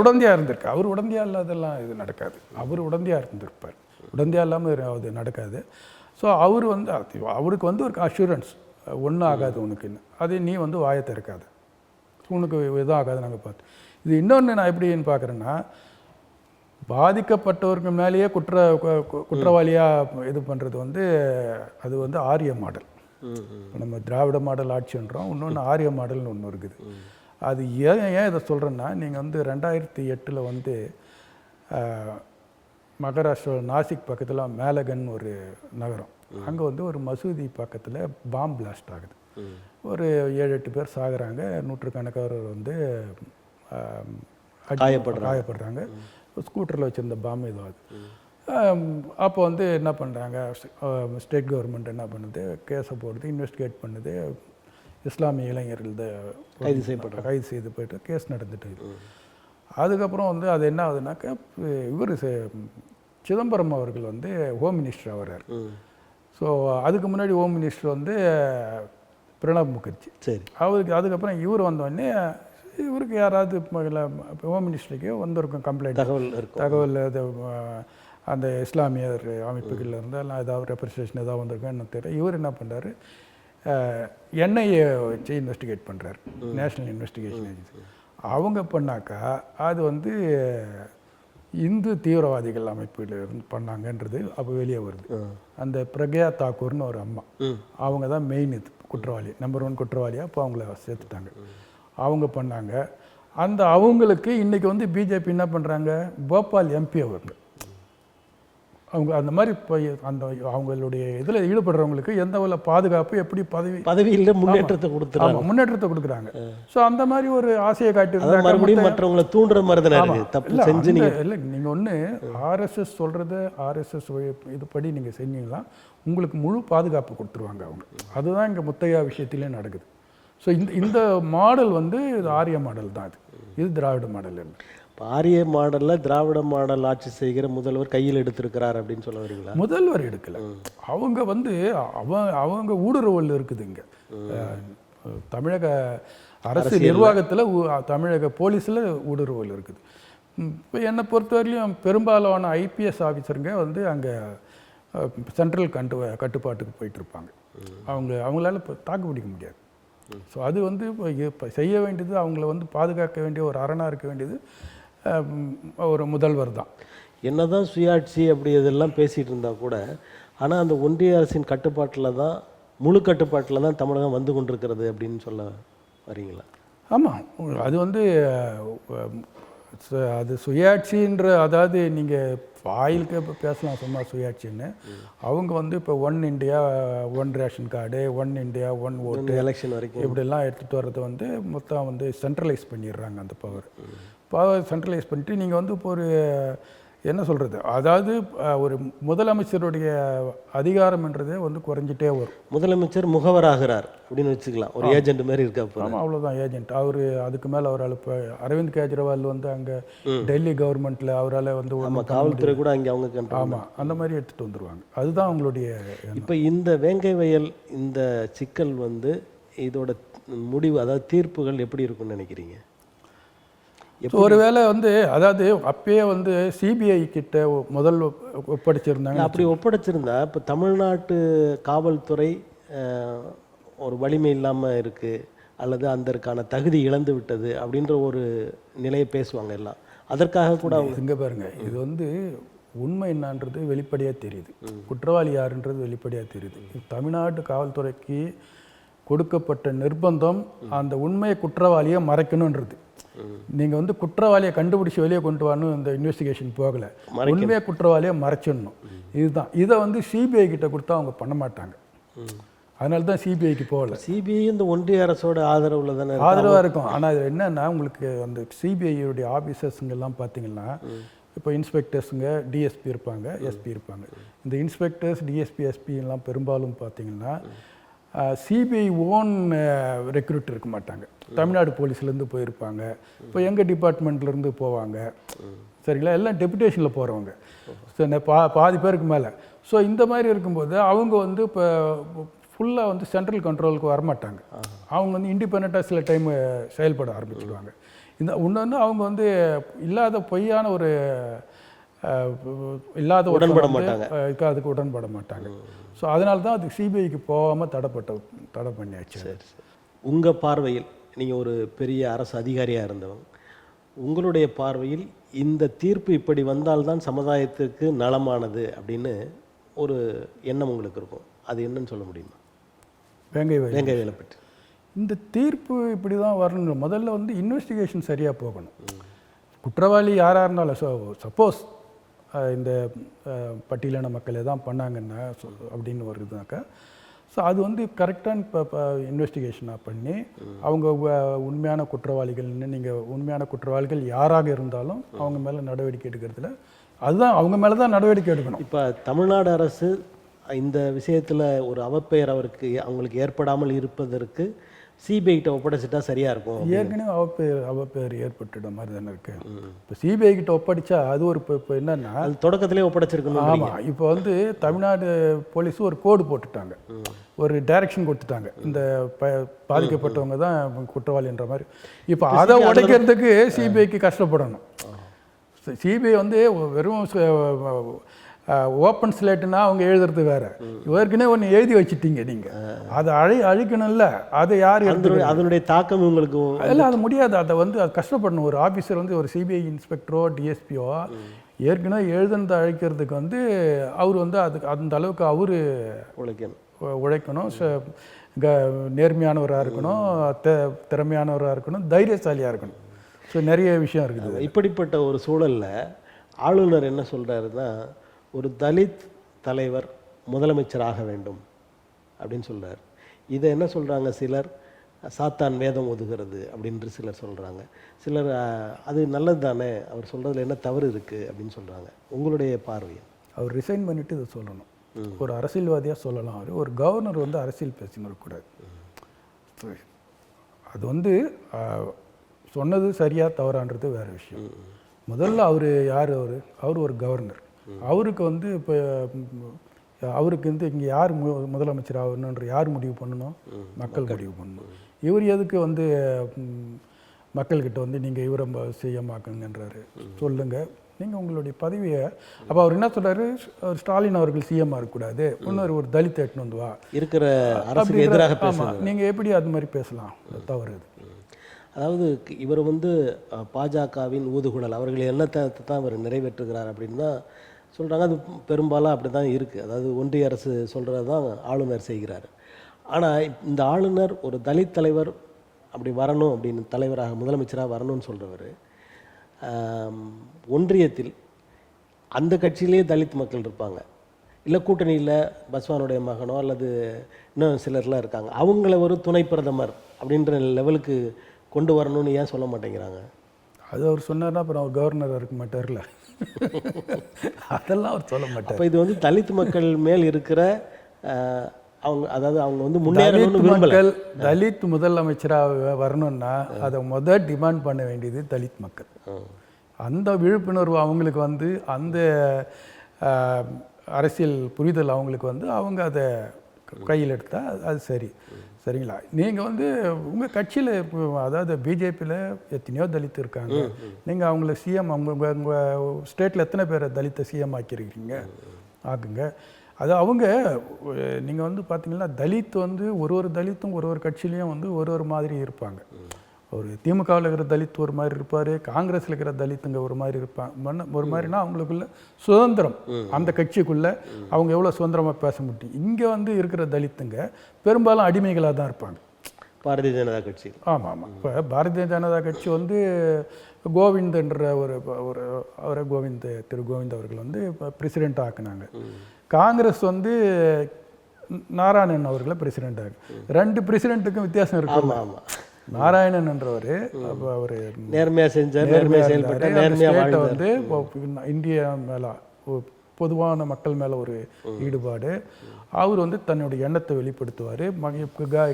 உடந்தையாக இருந்திருக்கு. அவர் உடந்தையாக இல்லாதெல்லாம் இது நடக்காது. அவர் உடந்தையாக இருந்திருப்பார். உடந்தையாக இல்லாமல் அது நடக்காது. ஸோ அவர் வந்து அவருக்கு வந்து ஒரு அஷூரன்ஸ், ஒன்றும் ஆகாது உனக்குன்னு, அதே நீ வந்து வாயை திறக்காது, உனக்கு எதுவும் ஆகாது நாங்கள் பார்த்து. இது இன்னொன்று நான் எப்படின்னு பார்க்குறேன்னா, பாதிக்கப்பட்டவருக்கு மேலேயே குற்றவாளியாக இது பண்ணுறது வந்து அது வந்து ஆரிய மாடல். நம்ம திராவிட மாடல் ஆட்சின்றோம், இன்னொன்று ஆரிய மாடல்னு ஒன்று இருக்குது. அது ஏன் இதை சொல்கிறேன்னா, நீங்கள் வந்து 2008 வந்து மகாராஷ்டிரா நாசிக் பக்கத்தில் மேலகன் ஒரு நகரம், அங்கே வந்து ஒரு மசூதி பக்கத்தில் பாம் பிளாஸ்ட் ஆகுது. ஒரு 7-8 பேர் சாகுறாங்க, நூற்றுக்கணக்கானவர் வந்து காயப்படுறாங்க. ஸ்கூட்டரில் வச்சுருந்த பாம்பு ஏதாவது. அப்போ வந்து என்ன பண்ணுறாங்க, ஸ்டேட் கவர்மெண்ட் என்ன பண்ணுது, கேஸை போடுது, இன்வெஸ்டிகேட் பண்ணுது. இஸ்லாமிய இளைஞர்கள் கைது செய்து போயிட்டு கேஸ் நடந்துட்டு. அதுக்கப்புறம் வந்து அது என்ன ஆகுதுனாக்கா, இவர் சிதம்பரம் அவர்கள் வந்து ஹோம் மினிஸ்டர் ஆகிறார். ஸோ அதுக்கு முன்னாடி ஹோம் மினிஸ்டர் வந்து பிரணாப் முகர்ஜி. சரி. அவருக்கு அதுக்கப்புறம் இவர் வந்தோடனே இவருக்கு யாராவது ஹோம் மினிஸ்டருக்கு வந்திருக்கும் கம்ப்ளைண்ட், தகவல் அது அந்த இஸ்லாமியர் அமைப்புகளில் இருந்தால் ஏதாவது ரெப்ரஸன்டேஷன் ஏதாவது வந்திருக்கும் என்ன தெரியல. இவர் என்ன பண்ணுறாரு, என்ஐஏ வச்சு இன்வெஸ்டிகேட் பண்ணுறாரு, நேஷ்னல் இன்வெஸ்டிகேஷன் ஏஜென்சி. அவங்க பண்ணாக்கா அது வந்து இந்து தீவிரவாதிகள் அமைப்பில் இருந்து பண்ணாங்கன்றது அப்போ வெளியே வருது. அந்த பிரக்யா தாக்கூர்னு ஒரு அம்மா, அவங்க தான் மெயின் குற்றவாளி, நம்பர் 1 குற்றவாளியாக இப்போ அவங்கள சேர்த்துட்டாங்க. அவங்க பண்ணாங்க. அந்த அவங்களுக்கு இன்றைக்கி வந்து பிஜேபி என்ன பண்ணுறாங்க, போபால் எம்பி அவங்க அந்த மாதிரி இப்போ அந்த அவங்களுடைய இதில் ஈடுபடுறவங்களுக்கு எந்த ஒரு பாதுகாப்பு, எப்படி பதவியில் முன்னேற்றத்தை கொடுத்துறாங்க, முன்னேற்றத்தை கொடுக்குறாங்க. ஸோ அந்த மாதிரி ஒரு ஆசையை காட்டியிருந்தாங்க, மறுபடியும் மற்றவங்களை தூண்டுற மாதிரி தான் தப்பு செஞ்சு இல்லை. நீங்கள் ஒன்று ஆர்எஸ்எஸ் சொல்கிறத ஆர்எஸ்எஸ் இதுபடி நீங்கள் செஞ்சீங்கன்னா உங்களுக்கு முழு பாதுகாப்பு கொடுத்துருவாங்க அவங்க. அதுதான் இங்கே முத்தையா விஷயத்திலே நடக்குது. ஸோ இந்த மாடல் வந்து இது ஆரிய மாடல் தான். இது திராவிட மாடல் இல்லை. இப்போ ஆரிய மாடலில் திராவிட மாடல் ஆட்சி செய்கிற முதல்வர் கையில் எடுத்திருக்கிறார் அப்படின்னு சொல்ல வரீங்களா? முதல்வர் எடுக்கலை, அவங்க வந்து அவங்க ஊடுருவல் இருக்குது இங்கே தமிழக அரசு நிர்வாகத்தில், தமிழக போலீஸில் ஊடுருவல் இருக்குது. இப்போ என்னை பொறுத்தவரையிலும் பெரும்பாலான ஐபிஎஸ் ஆஃபீஸருங்க வந்து அங்கே சென்ட்ரல் கட்டுப்பாட்டுக்கு போயிட்டுருப்பாங்க. அவங்களால இப்போ தாக்கு பிடிக்க முடியாது. ஸோ அது வந்து இப்போ செய்ய வேண்டியது, அவங்கள வந்து பாதுகாக்க வேண்டிய ஒரு அரணாக இருக்க வேண்டியது ஒரு முதல்வர் தான். என்னதான் சுயாட்சி அப்படி இதெல்லாம் பேசிகிட்டு இருந்தால் கூட, ஆனால் அந்த ஒன்றிய அரசின் கட்டுப்பாட்டில் தான், முழு கட்டுப்பாட்டில் தான் தமிழகம் வந்து கொண்டிருக்கிறது அப்படின்னு சொல்ல வரீங்களா? ஆமாம், அது வந்து அது சுயாட்சின்ற, அதாவது நீங்கள் வாயிலுக்கு இப்போ பேசலாம் சும்மா சுயாட்சின்னு. அவங்க வந்து இப்போ 1 இண்டியா 1 ரேஷன் கார்டு, 1 இண்டியா 1 ஓட்டு, எலெக்ஷன் வரைக்கும் இப்படிலாம் எடுத்துகிட்டு வர்றது வந்து மொத்தம் வந்து சென்ட்ரலைஸ் பண்ணிடுறாங்க. அந்த பவர் சென்ட்ரலைஸ் பண்ணிட்டு நீங்கள் வந்து இப்போ ஒரு என்ன சொல்கிறது, அதாவது ஒரு முதலமைச்சருடைய அதிகாரம்ன்றதே வந்து குறைஞ்சிட்டே வரும். முதலமைச்சர் முகவராகிறார் அப்படின்னு வச்சுக்கலாம், ஒரு ஏஜென்ட் மாதிரி இருக்கா. ஆமாம், அவ்வளோதான் ஏஜென்ட். அவர் அதுக்கு மேலே அவரால் இப்போ அரவிந்த் கெஜ்ரிவால் வந்து அங்கே டெல்லி கவர்மெண்ட்டில் அவரால் வந்து காவல்துறை கூட அங்கே அவங்க, ஆமாம், அந்த மாதிரி எடுத்துகிட்டு வந்துடுவாங்க. அதுதான் அவங்களுடைய. இப்போ இந்த வேங்கை வயல் இந்த சிக்கல் வந்து இதோட முடிவு, அதாவது தீர்ப்புகள் எப்படி இருக்குன்னு நினைக்கிறீங்க? ஒருவேளை வந்து அதாவது அப்பயே வந்து சிபிஐ கிட்ட முதல் ஒப்படைச்சிருந்தாங்க. அப்படி ஒப்படைச்சிருந்தா இப்போ தமிழ்நாட்டு காவல்துறை ஒரு வலிமை இல்லாமல் இருக்குது, அல்லது அதற்கான தகுதி இழந்து விட்டது அப்படின்ற ஒரு நிலையை பேசுவாங்க எல்லாம். அதற்காக கூட அவங்க இங்கே பாருங்கள், இது வந்து உண்மை என்னன்றது வெளிப்படையாக தெரியுது, குற்றவாளி யாருன்றது வெளிப்படையாக தெரியுது. தமிழ்நாட்டு காவல்துறைக்கு கொடுக்கப்பட்ட நிர்பந்தம் அந்த உண்மையை குற்றவாளியை மறைக்கணுன்றது. நீங்கள் வந்து குற்றவாளியை கண்டுபிடிச்சி வெளியே கொண்டு வரணும், இந்த இன்வெஸ்டிகேஷன் போகலை, உண்மையை குற்றவாளியை மறைச்சிடணும். இதுதான். இதை வந்து சிபிஐ கிட்ட கொடுத்தா அவங்க பண்ண மாட்டாங்க. அதனால தான் சிபிஐக்கு போகலை. சிபிஐ இந்த ஒன்றிய அரசோட ஆதரவில் தானே ஆதரவாக இருக்கும். ஆனால் இது என்னென்னா, உங்களுக்கு அந்த சிபிஐயுடைய ஆஃபீஸர்ஸுங்கெல்லாம் பார்த்தீங்கன்னா, இப்போ இன்ஸ்பெக்டர்ஸுங்க டிஎஸ்பி இருப்பாங்க, எஸ்பி இருப்பாங்க. இந்த இன்ஸ்பெக்டர்ஸ் டிஎஸ்பி எஸ்பிலாம் பெரும்பாலும் பார்த்தீங்கன்னா சிபிஐ ஓன் ரெக்ரூட் இருக்க மாட்டாங்க, தமிழ்நாடு போலீஸ்லேருந்து போயிருப்பாங்க, இப்போ எங்கள் டிபார்ட்மெண்ட்லேருந்து போவாங்க, சரிங்களா, எல்லாம் டெபுடேஷனில் போகிறவங்க, பாதி பேருக்கு மேலே. ஸோ இந்த மாதிரி இருக்கும்போது அவங்க வந்து இப்போ ஃபுல்லாக வந்து சென்ட்ரல் கண்ட்ரோலுக்கு வரமாட்டாங்க. அவங்க வந்து இண்டிபெண்ட்டாக சில டைம் செயல்பட ஆரம்பிச்சிடுவாங்க. இந்த இன்னொன்று அவங்க வந்து இல்லாத பொய்யான ஒரு இல்லாத உடன்பட மாட்டாங்க, அதுக்கு உடன்பட மாட்டாங்க. ஸோ அதனால தான் அது சிபிஐக்கு போகாமல் தடை பண்ணியாச்சு. சரி, உங்கள் பார்வையில் நீங்கள் ஒரு பெரிய அரசு அதிகாரியாக இருந்தவங்க, உங்களுடைய பார்வையில் இந்த தீர்ப்பு இப்படி வந்தால்தான் சமுதாயத்துக்கு நலமானது அப்படின்னு ஒரு எண்ணம் உங்களுக்கு இருக்கும், அது என்னன்னு சொல்ல முடியுமா? வேங்கை வயலை பற்றி இந்த தீர்ப்பு இப்படி தான் வரணும். முதல்ல வந்து இன்வெஸ்டிகேஷன் சரியாக போகணும். குற்றவாளி யாராக இருந்தாலும், சப்போஸ் இந்த பட்டியலான மக்களே தான் பண்ணாங்கன்னா அப்படின்னு வருதுனாக்கா, ஸோ அது வந்து கரெக்டான இப்போ இன்வெஸ்டிகேஷனாக பண்ணி அவங்க உண்மையான குற்றவாளிகள்னு நீங்கள் உண்மையான குற்றவாளிகள் யாராக இருந்தாலும் அவங்க மேலே நடவடிக்கை எடுக்கிறதுல அதுதான் அவங்க மேலே தான் நடவடிக்கை எடுக்கணும். இப்போ தமிழ்நாடு அரசு இந்த விஷயத்தில் ஒரு அவப்பெயர் அவங்களுக்கு ஏற்படாமல் இருப்பதற்கு சிபிஐ-கிட்ட ஒப்படைச்சிட்டா சரியாக இருக்கும். ஏற்கனவே அவப்பெயர் ஏற்பட்டுட மாதிரி தானே இருக்கு. இப்போ சிபிஐ-கிட்ட ஒப்படைச்சா அது ஒரு இப்போ என்னன்னா அது தொடக்கத்திலே ஒப்படைச்சிருக்கணும். ஆமாம், இப்போ வந்து தமிழ்நாடு போலீஸு ஒரு கோடு போட்டுட்டாங்க, ஒரு டைரக்ஷன் கொடுத்துட்டாங்க, இந்த பாதிக்கப்பட்டவங்க தான் குற்றவாளின்ற மாதிரி. இப்போ அதை உடைக்கிறதுக்கு சிபிஐக்கு கஷ்டப்படணும். சிபிஐ வந்து வெறும் ஓப்பன் ஸ்லேட்டுன்னா அவங்க எழுதுறது வேற, ஏற்கனவே ஒன்று எழுதி வச்சுட்டீங்க நீங்கள், அதை அழிக்கணும்ல. அதை யார் அதனுடைய தாக்கம் உங்களுக்கு இல்லை, அது முடியாது. அதை வந்து அது கஷ்டப்படணும். ஒரு ஆஃபீஸர் வந்து ஒரு சிபிஐ இன்ஸ்பெக்டரோ டிஎஸ்பியோ ஏற்கனவே எழுதுனதை அழிக்கிறதுக்கு வந்து அவர் வந்து அதுக்கு அந்த அளவுக்கு அவர் உழைக்கணும், நேர்மையானவராக இருக்கணும், திறமையானவராக இருக்கணும், தைரியசாலியாக இருக்கணும். ஸோ நிறைய விஷயம் இருக்குது. இப்படிப்பட்ட ஒரு சூழலில் ஆளுநர் என்ன சொல்கிறாருன்னா, ஒரு தலித் தலைவர் முதலமைச்சராக வேண்டும் அப்படின்னு சொல்கிறார். இதை என்ன சொல்கிறாங்க சிலர், சாத்தான் வேதம் ஒதுகிறது அப்படின்று சிலர் சொல்கிறாங்க. சிலர் அது நல்லது தானே, அவர் சொல்கிறதுல என்ன தவறு இருக்குது அப்படின்னு சொல்கிறாங்க. உங்களுடைய பார்வை? அவர் ரிசைன் பண்ணிவிட்டு இதை சொல்லணும். ஒரு அரசியல்வாதியாக சொல்லலாம். அவர் ஒரு கவர்னர் வந்து அரசியல் பேசினக்கூடாது. அது வந்து சொன்னது சரியாக தவறான்றது வேறு விஷயம். முதல்ல அவர் யார்? அவர் ஒரு கவர்னர். அவருக்கு வந்து இப்போ அவருக்கு வந்து இங்கே யார் முதலமைச்சர் ஆகணுன்ற யார் முடிவு பண்ணணும்? மக்கள் முடிவு பண்ணணும். இவர் எதுக்கு வந்து மக்கள்கிட்ட வந்து நீங்கள் இவரை சிஎம்மாக்குங்கன்றாரு? சொல்லுங்கள், நீங்கள் உங்களுடைய பதவியை. அப்போ அவர் என்ன சொல்கிறாரு, ஸ்டாலின் அவர்கள் சிஎம்மாக இருக்கக்கூடாது, இன்னொரு ஒரு தலித் எட்டுன்னு வந்து வா இருக்கிற அரசுக்கு எதிராக. ஆமாம், நீங்கள் எப்படி அது மாதிரி பேசலாம்? தவறு. அதாவது இவர் வந்து பாஜகவின் ஊதுகுழல், அவர்கள் எண்ணத்தை தான் அவர் நிறைவேற்றுகிறார் அப்படின்னு தான் சொல்கிறாங்க. அது பெரும்பாலும் அப்படி தான் இருக்குது. அதாவது ஒன்றிய அரசு சொல்கிறது தான் ஆளுநர் செய்கிறார். ஆனால் இந்த ஆளுநர் ஒரு தலித் தலைவர் அப்படி வரணும் அப்படின்னு, தலைவராக முதலமைச்சராக வரணும்னு சொல்கிறவர், ஒன்றியத்தில் அந்த கட்சியிலேயே தலித் மக்கள் இருப்பாங்க, இல்லை கூட்டணியில் பஸ்வானுடைய மகனோ அல்லது இன்னும் சிலர்லாம் இருக்காங்க, அவங்கள ஒரு துணை பிரதமர் அப்படின்ற லெவலுக்கு கொண்டு வரணும்னு ஏன் சொல்ல மாட்டேங்கிறாங்க? அது அவர் சொன்னார்னா அப்புறம் அவர் கவர்னராக இருக்க மாட்டார்ல. அதெல்லாம் அவர் சொல்ல மாட்டார். அப்போ இது வந்து தலித் மக்கள் மேல் இருக்கிற அவங்க, அதாவது அவங்க வந்து முன்னேறணும். தலித் முதலமைச்சராக வரணும்னா அதை டிமாண்ட் பண்ண வேண்டியது தலித் மக்கள். அந்த விழிப்புணர்வு அவங்களுக்கு வந்து, அந்த அரசியல் புரிதல் அவங்களுக்கு வந்து, அவங்க அதை கையில் எடுத்தால் அது சரிங்களா? நீங்கள் வந்து உங்கள் கட்சியில், அதாவது பிஜேபியில் எத்தனையோ தலித் இருக்காங்க, நீங்கள் அவங்கள சிஎம், உங்கள் ஸ்டேட்டில் எத்தனை பேரை தலித்தை சிஎம் ஆக்கியிருக்கீங்க, ஆக்குங்க. அது அவங்க நீங்கள் வந்து பார்த்தீங்கன்னா தலித் வந்து ஒரு தலித்தும் ஒரு கட்சியிலையும் வந்து ஒரு மாதிரி இருப்பாங்க. ஒரு திமுகவில் இருக்கிற தலித் ஒரு மாதிரி இருப்பார், காங்கிரஸில் இருக்கிற தலித்துங்க ஒரு மாதிரி இருப்பாங்க. ஒரு மாதிரினா அவங்களுக்குள்ள சுதந்திரம், அந்த கட்சிக்குள்ளே அவங்க எவ்வளோ சுதந்திரமாக பேச முடியும். இங்கே வந்து இருக்கிற தலித்துங்க பெரும்பாலும் அடிமைகளாக தான் இருப்பாங்க பாரதிய ஜனதா கட்சி. ஆமாம். இப்போ பாரதிய ஜனதா கட்சி வந்து கோவிந்த் என்ற அவரை திரு கோவிந்த் அவர்கள் வந்து இப்போ பிரசிடெண்ட் ஆக்குனாங்க. காங்கிரஸ் வந்து நாராயணன் அவர்களை பிரசிடெண்ட் ஆகு. 2 பிரசிடெண்ட்டுக்கும் வித்தியாசம் இருக்கு. ஆமாம். நாராயணன் என்றவர் அவர் நேர்மையாக செஞ்சார், ஸ்டேட்டை வந்து இந்தியா மேலே, பொதுவான மக்கள் மேலே ஒரு ஈடுபாடு. அவர் வந்து தன்னுடைய எண்ணத்தை வெளிப்படுத்துவார்,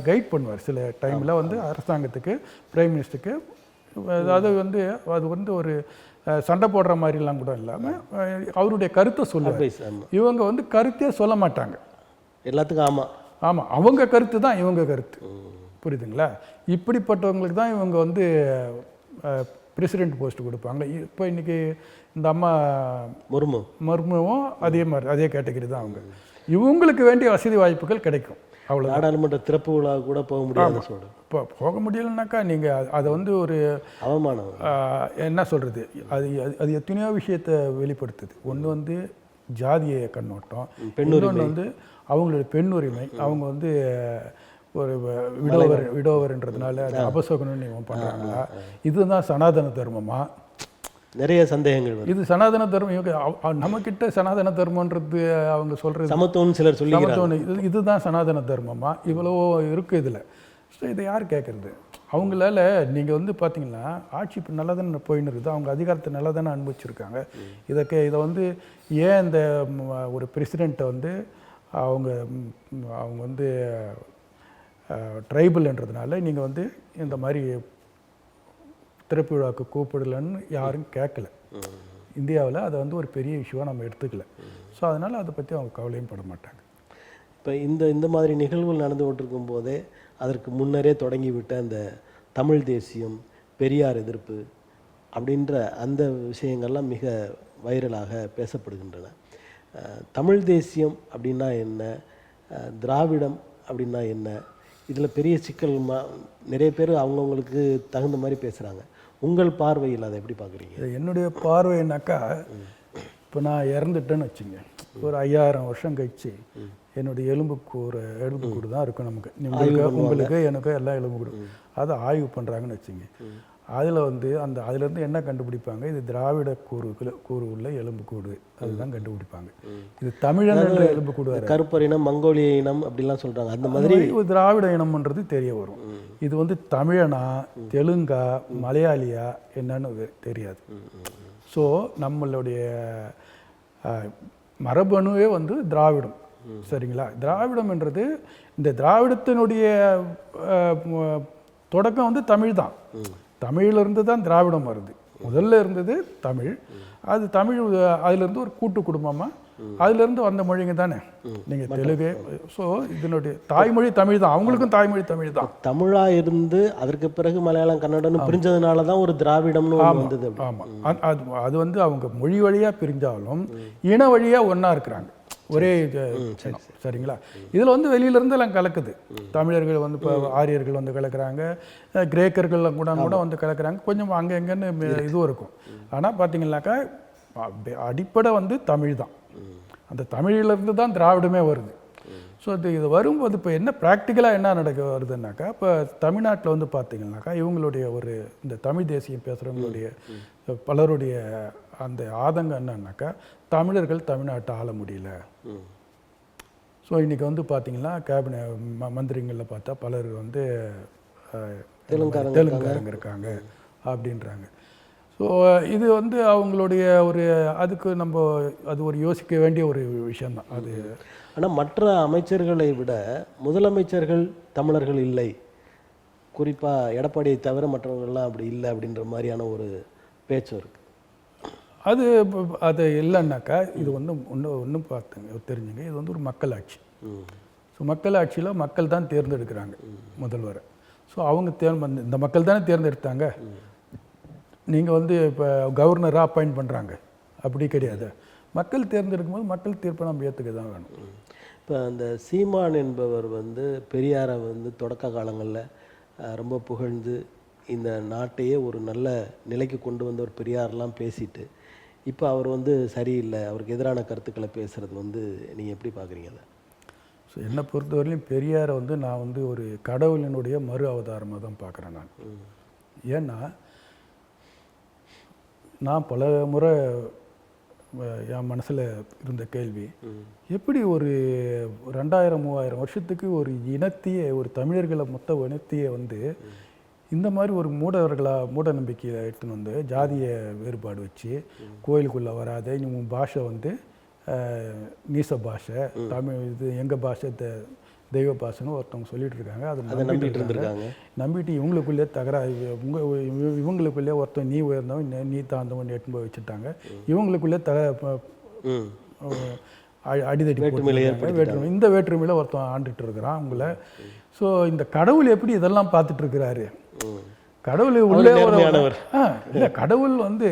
கைட் பண்ணுவார். சில டைமில் வந்து அரசாங்கத்துக்கு, பிரைம் மினிஸ்டருக்கு. அதாவது அது வந்து ஒரு சண்டை போடுற மாதிரிலாம் கூட இல்லாமல் அவருடைய கருத்தை சொல்லுவார். இவங்க வந்து கருத்தே சொல்ல மாட்டாங்க, எல்லாத்துக்கும். ஆமாம், அவங்க கருத்து தான் இவங்க கருத்து. புரியுதுங்களா? இப்படிப்பட்டவங்களுக்கு தான் இவங்க வந்து பிரசிடெண்ட் போஸ்ட் கொடுப்பாங்க. இப்போ இன்றைக்கி இந்த அம்மா மர்முவும் அதே கேட்டகரி தான் அவங்க. இவங்களுக்கு வேண்டிய வசதி வாய்ப்புகள் கிடைக்கும். அவ்வளோ நாடாளுமன்ற திறப்பு விழா கூட போக முடியாது. இப்போ போக முடியலனாக்கா நீங்கள் அதை வந்து ஒரு அவமானம், என்ன சொல்கிறது, அது எத்தனையோ விஷயத்தை வெளிப்படுத்துது. ஒன்று வந்து ஜாதிய கண்ணோட்டம், இன்னொன்று வந்து அவங்களுடைய பெண் உரிமை. அவங்க வந்து ஒரு விடோவர்ன்றதுனால அது அபசகுனம்னு இவன் பண்ணுறாங்களா? இதுதான் சனாதன தர்மமா? நிறைய சந்தேகங்கள் வருது. இது சனாதன தர்மம். இவங்க நம்மக்கிட்ட சனாதன தர்மன்றது அவங்க சொல்கிறது சமத்துவம்னு சிலர் சொல்லி சமத்துவம் இதுதான் சனாதன தர்மமா இவ்வளோ இருக்குது இதில். ஸோ இதை யார் கேட்குறது? அவங்களால நீங்கள் வந்து பார்த்தீங்கன்னா ஆட்சி இப்போ நல்லா தானே போயின்னு இருக்குது, அவங்க அதிகாரத்தை நல்லா தானே அனுபவிச்சிருக்காங்க. இதை வந்து ஏன் இந்த ஒரு பிரசிடெண்ட்டை வந்து அவங்க வந்து ட்ரைபல்ன்றதுனால நீங்கள் வந்து இந்த மாதிரி திறப்பு விழாவுக்கு கூப்பிடலன்னு யாரும் கேட்கல. இந்தியாவில் அதை வந்து ஒரு பெரிய இஷ்யூவாக நம்ம எடுத்துக்கல. ஸோ அதனால் அதை பற்றி அவங்க கவலையும் பட மாட்டாங்க. இப்போ இந்த மாதிரி நிகழ்வுகள் நடந்து கொண்டிருக்கும் போதே அதற்கு முன்னரே தொடங்கிவிட்ட அந்த தமிழ் தேசியம், பெரியார் எதிர்ப்பு அப்படின்ற அந்த விஷயங்கள்லாம் மிக வைரலாக பேசப்படுகின்றன. தமிழ் தேசியம் அப்படின்னா என்ன, திராவிடம் அப்படின்னா என்ன, இதில் பெரிய சிக்கல் நிறைய பேர் அவங்கவுங்களுக்கு தகுந்த மாதிரி பேசுகிறாங்க. உங்கள் பார்வையில் அதை எப்படி பார்க்குறீங்க? என்னுடைய பார்வைனாக்கா, இப்போ நான் இறந்துட்டேன்னு வச்சுங்க, ஒரு 5000 வருஷம் கழிச்சு என்னுடைய எலும்புக்கூடு தான் இருக்கும் நமக்கு, உங்களுக்கு எனக்கு எல்லாம் எலும்புக்கூடு. அதை ஆய்வு பண்ணுறாங்கன்னு வச்சுங்க. அதில் வந்து அதுலேருந்து என்ன கண்டுபிடிப்பாங்க, இது திராவிட கூறு உள்ள எலும்புக்கூடு, அதுதான் கண்டுபிடிப்பாங்க. இது தமிழன் என்ற எலும்புக்கூடு, கருப்பர் இனம், மங்கோலிய இனம் அப்படிலாம் சொல்கிறாங்க. அந்த மாதிரி ஒரு திராவிட இனம்ன்றது தெரிய வரும். இது வந்து தமிழனா, தெலுங்கா, மலையாளியா என்னன்னு தெரியாது. ஸோ நம்மளுடைய மரபணுவே வந்து திராவிடம். சரிங்களா? திராவிடம்ன்றது இந்த திராவிடத்தினுடைய தொடக்கம் வந்து தமிழ் தான். தமிழிலிருந்து தான் திராவிடம் வருது. முதல்ல இருந்தது தமிழ். அது தமிழ் அதிலிருந்து ஒரு கூட்டு குடும்பமாக அதிலிருந்து வந்த மொழிங்க தானே நீங்கள் தெலுங்கு. ஸோ இதனுடைய தாய்மொழி தமிழ் தான், அவங்களுக்கும் தாய்மொழி தமிழ் தான். தமிழாக இருந்து அதற்கு பிறகு மலையாளம் கன்னடம்னு பிரிஞ்சதுனால தான் ஒரு திராவிடம்னு வந்தது. ஆமாம், அது வந்து அவங்க மொழி வழியாக பிரிஞ்சாலும் இன வழியாக ஒன்றா இருக்கிறாங்க, ஒரே சரிங்களா? இதில் வந்து வெளியிலேருந்து எல்லாம் கலக்குது. தமிழர்கள் வந்து இப்போ ஆரியர்கள் வந்து கலக்கிறாங்க, கிரேக்கர்கள்லாம் கூட வந்து கலக்கிறாங்க, கொஞ்சம் அங்கே எங்கன்னு இதுவும் இருக்கும். ஆனால் பார்த்தீங்கன்னாக்கா அடிப்படை வந்து தமிழ் தான். அந்த தமிழிலிருந்து தான் திராவிடமே வருது. ஸோ இது வரும்போது இப்போ என்ன ப்ராக்டிக்கலாக என்ன வருதுன்னாக்கா, இப்போ தமிழ்நாட்டில் வந்து பார்த்தீங்கன்னாக்கா இவங்களுடைய ஒரு இந்த தமிழ் தேசியம் பேசுகிறவங்களுடைய பலருடைய அந்த ஆதங்கம் என்னன்னாக்கா, தமிழர்கள் தமிழ்நாட்டை ஆள முடியல. ஸோ இன்றைக்கி வந்து பார்த்திங்கன்னா மந்திரிங்களில் பார்த்தா பலர் வந்து தெலுங்காரங்க இருக்காங்க அப்படின்றாங்க. ஸோ இது வந்து அவங்களுடைய ஒரு அதுக்கு நம்ம அது ஒரு யோசிக்க வேண்டிய ஒரு விஷயந்தான் அது. ஆனால் மற்ற அமைச்சர்களை விட முதலமைச்சர்கள் தமிழர்கள் இல்லை, குறிப்பாக எடப்பாடியை தவிர மற்றவர்கள்லாம் அப்படி இல்லை அப்படின்ற மாதிரியான ஒரு பேச்சு இருக்குது. அது இல்லைன்னாக்கா இது வந்து ஒன்றும் பார்த்துங்க தெரிஞ்சுங்க, இது வந்து ஒரு மக்களாட்சி. ஸோ மக்களாட்சியில் மக்கள் தான் தேர்ந்தெடுக்கிறாங்க முதல்வரை. ஸோ அவங்க இந்த மக்கள் தானே தேர்ந்தெடுத்தாங்க. நீங்கள் வந்து இப்போ கவர்னராக அப்பாயிண்ட் பண்ணுறாங்க அப்படி கிடையாது. மக்கள் தேர்ந்தெடுக்கும் போது மக்கள் தீர்ப்பை நம்ம ஏற்றுக்க தான் வேணும். இப்போ அந்த சீமான் என்பவர் வந்து பெரியாரை வந்து தொடக்க காலங்களில் ரொம்ப புகழ்ந்து இந்த நாட்டையே ஒரு நல்ல நிலைக்கு கொண்டு வந்த ஒரு பெரியாரெலாம் பேசிட்டு இப்போ அவர் வந்து சரியில்லை, அவருக்கு எதிரான கருத்துக்களை பேசுகிறது வந்து நீங்கள் எப்படி பார்க்குறீங்க அதை? ஸோ என்னை பொறுத்தவரையிலும் பெரியாரை வந்து நான் வந்து ஒரு கடவுளினுடைய மறு அவதாரமாக தான் பார்க்குறேன் நான். ஏன்னா நான் பல முறை என் மனசில் இருந்த கேள்வி, எப்படி ஒரு 2000-3000 வருஷத்துக்கு ஒரு இனத்தையே, ஒரு தமிழர்களை மொத்த இனத்தையே வந்து இந்த மாதிரி ஒரு மூட நம்பிக்கையை எடுத்துன்னு வந்து ஜாதிய வேறுபாடு வச்சு கோயிலுக்குள்ளே வராத, இவங்க பாஷை வந்து நீச பாஷை, தமிழ் இது எங்கள் பாஷை தெய்வ பாஷைன்னு ஒருத்தவங்க சொல்லிட்டு இருக்காங்க. அதை நம்பிட்டு இவங்களுக்குள்ளே இவங்களுக்குள்ளே ஒருத்தன் நீ உயர்ந்தவன் நீ தாழ்ந்தவன் எட்டு போய் வச்சுட்டாங்க. இவங்களுக்குள்ளே அடிதடி வேற்றுமை, இந்த வேற்றுமையில் ஒருத்தன் ஆண்டுட்டு இருக்கிறான் அவங்கள. ஸோ இந்த கடவுள் எப்படி இதெல்லாம் பார்த்துட்டு இருக்கிறாரு? கடவுள் உள்ளே இல்லை, கடவுள் வந்து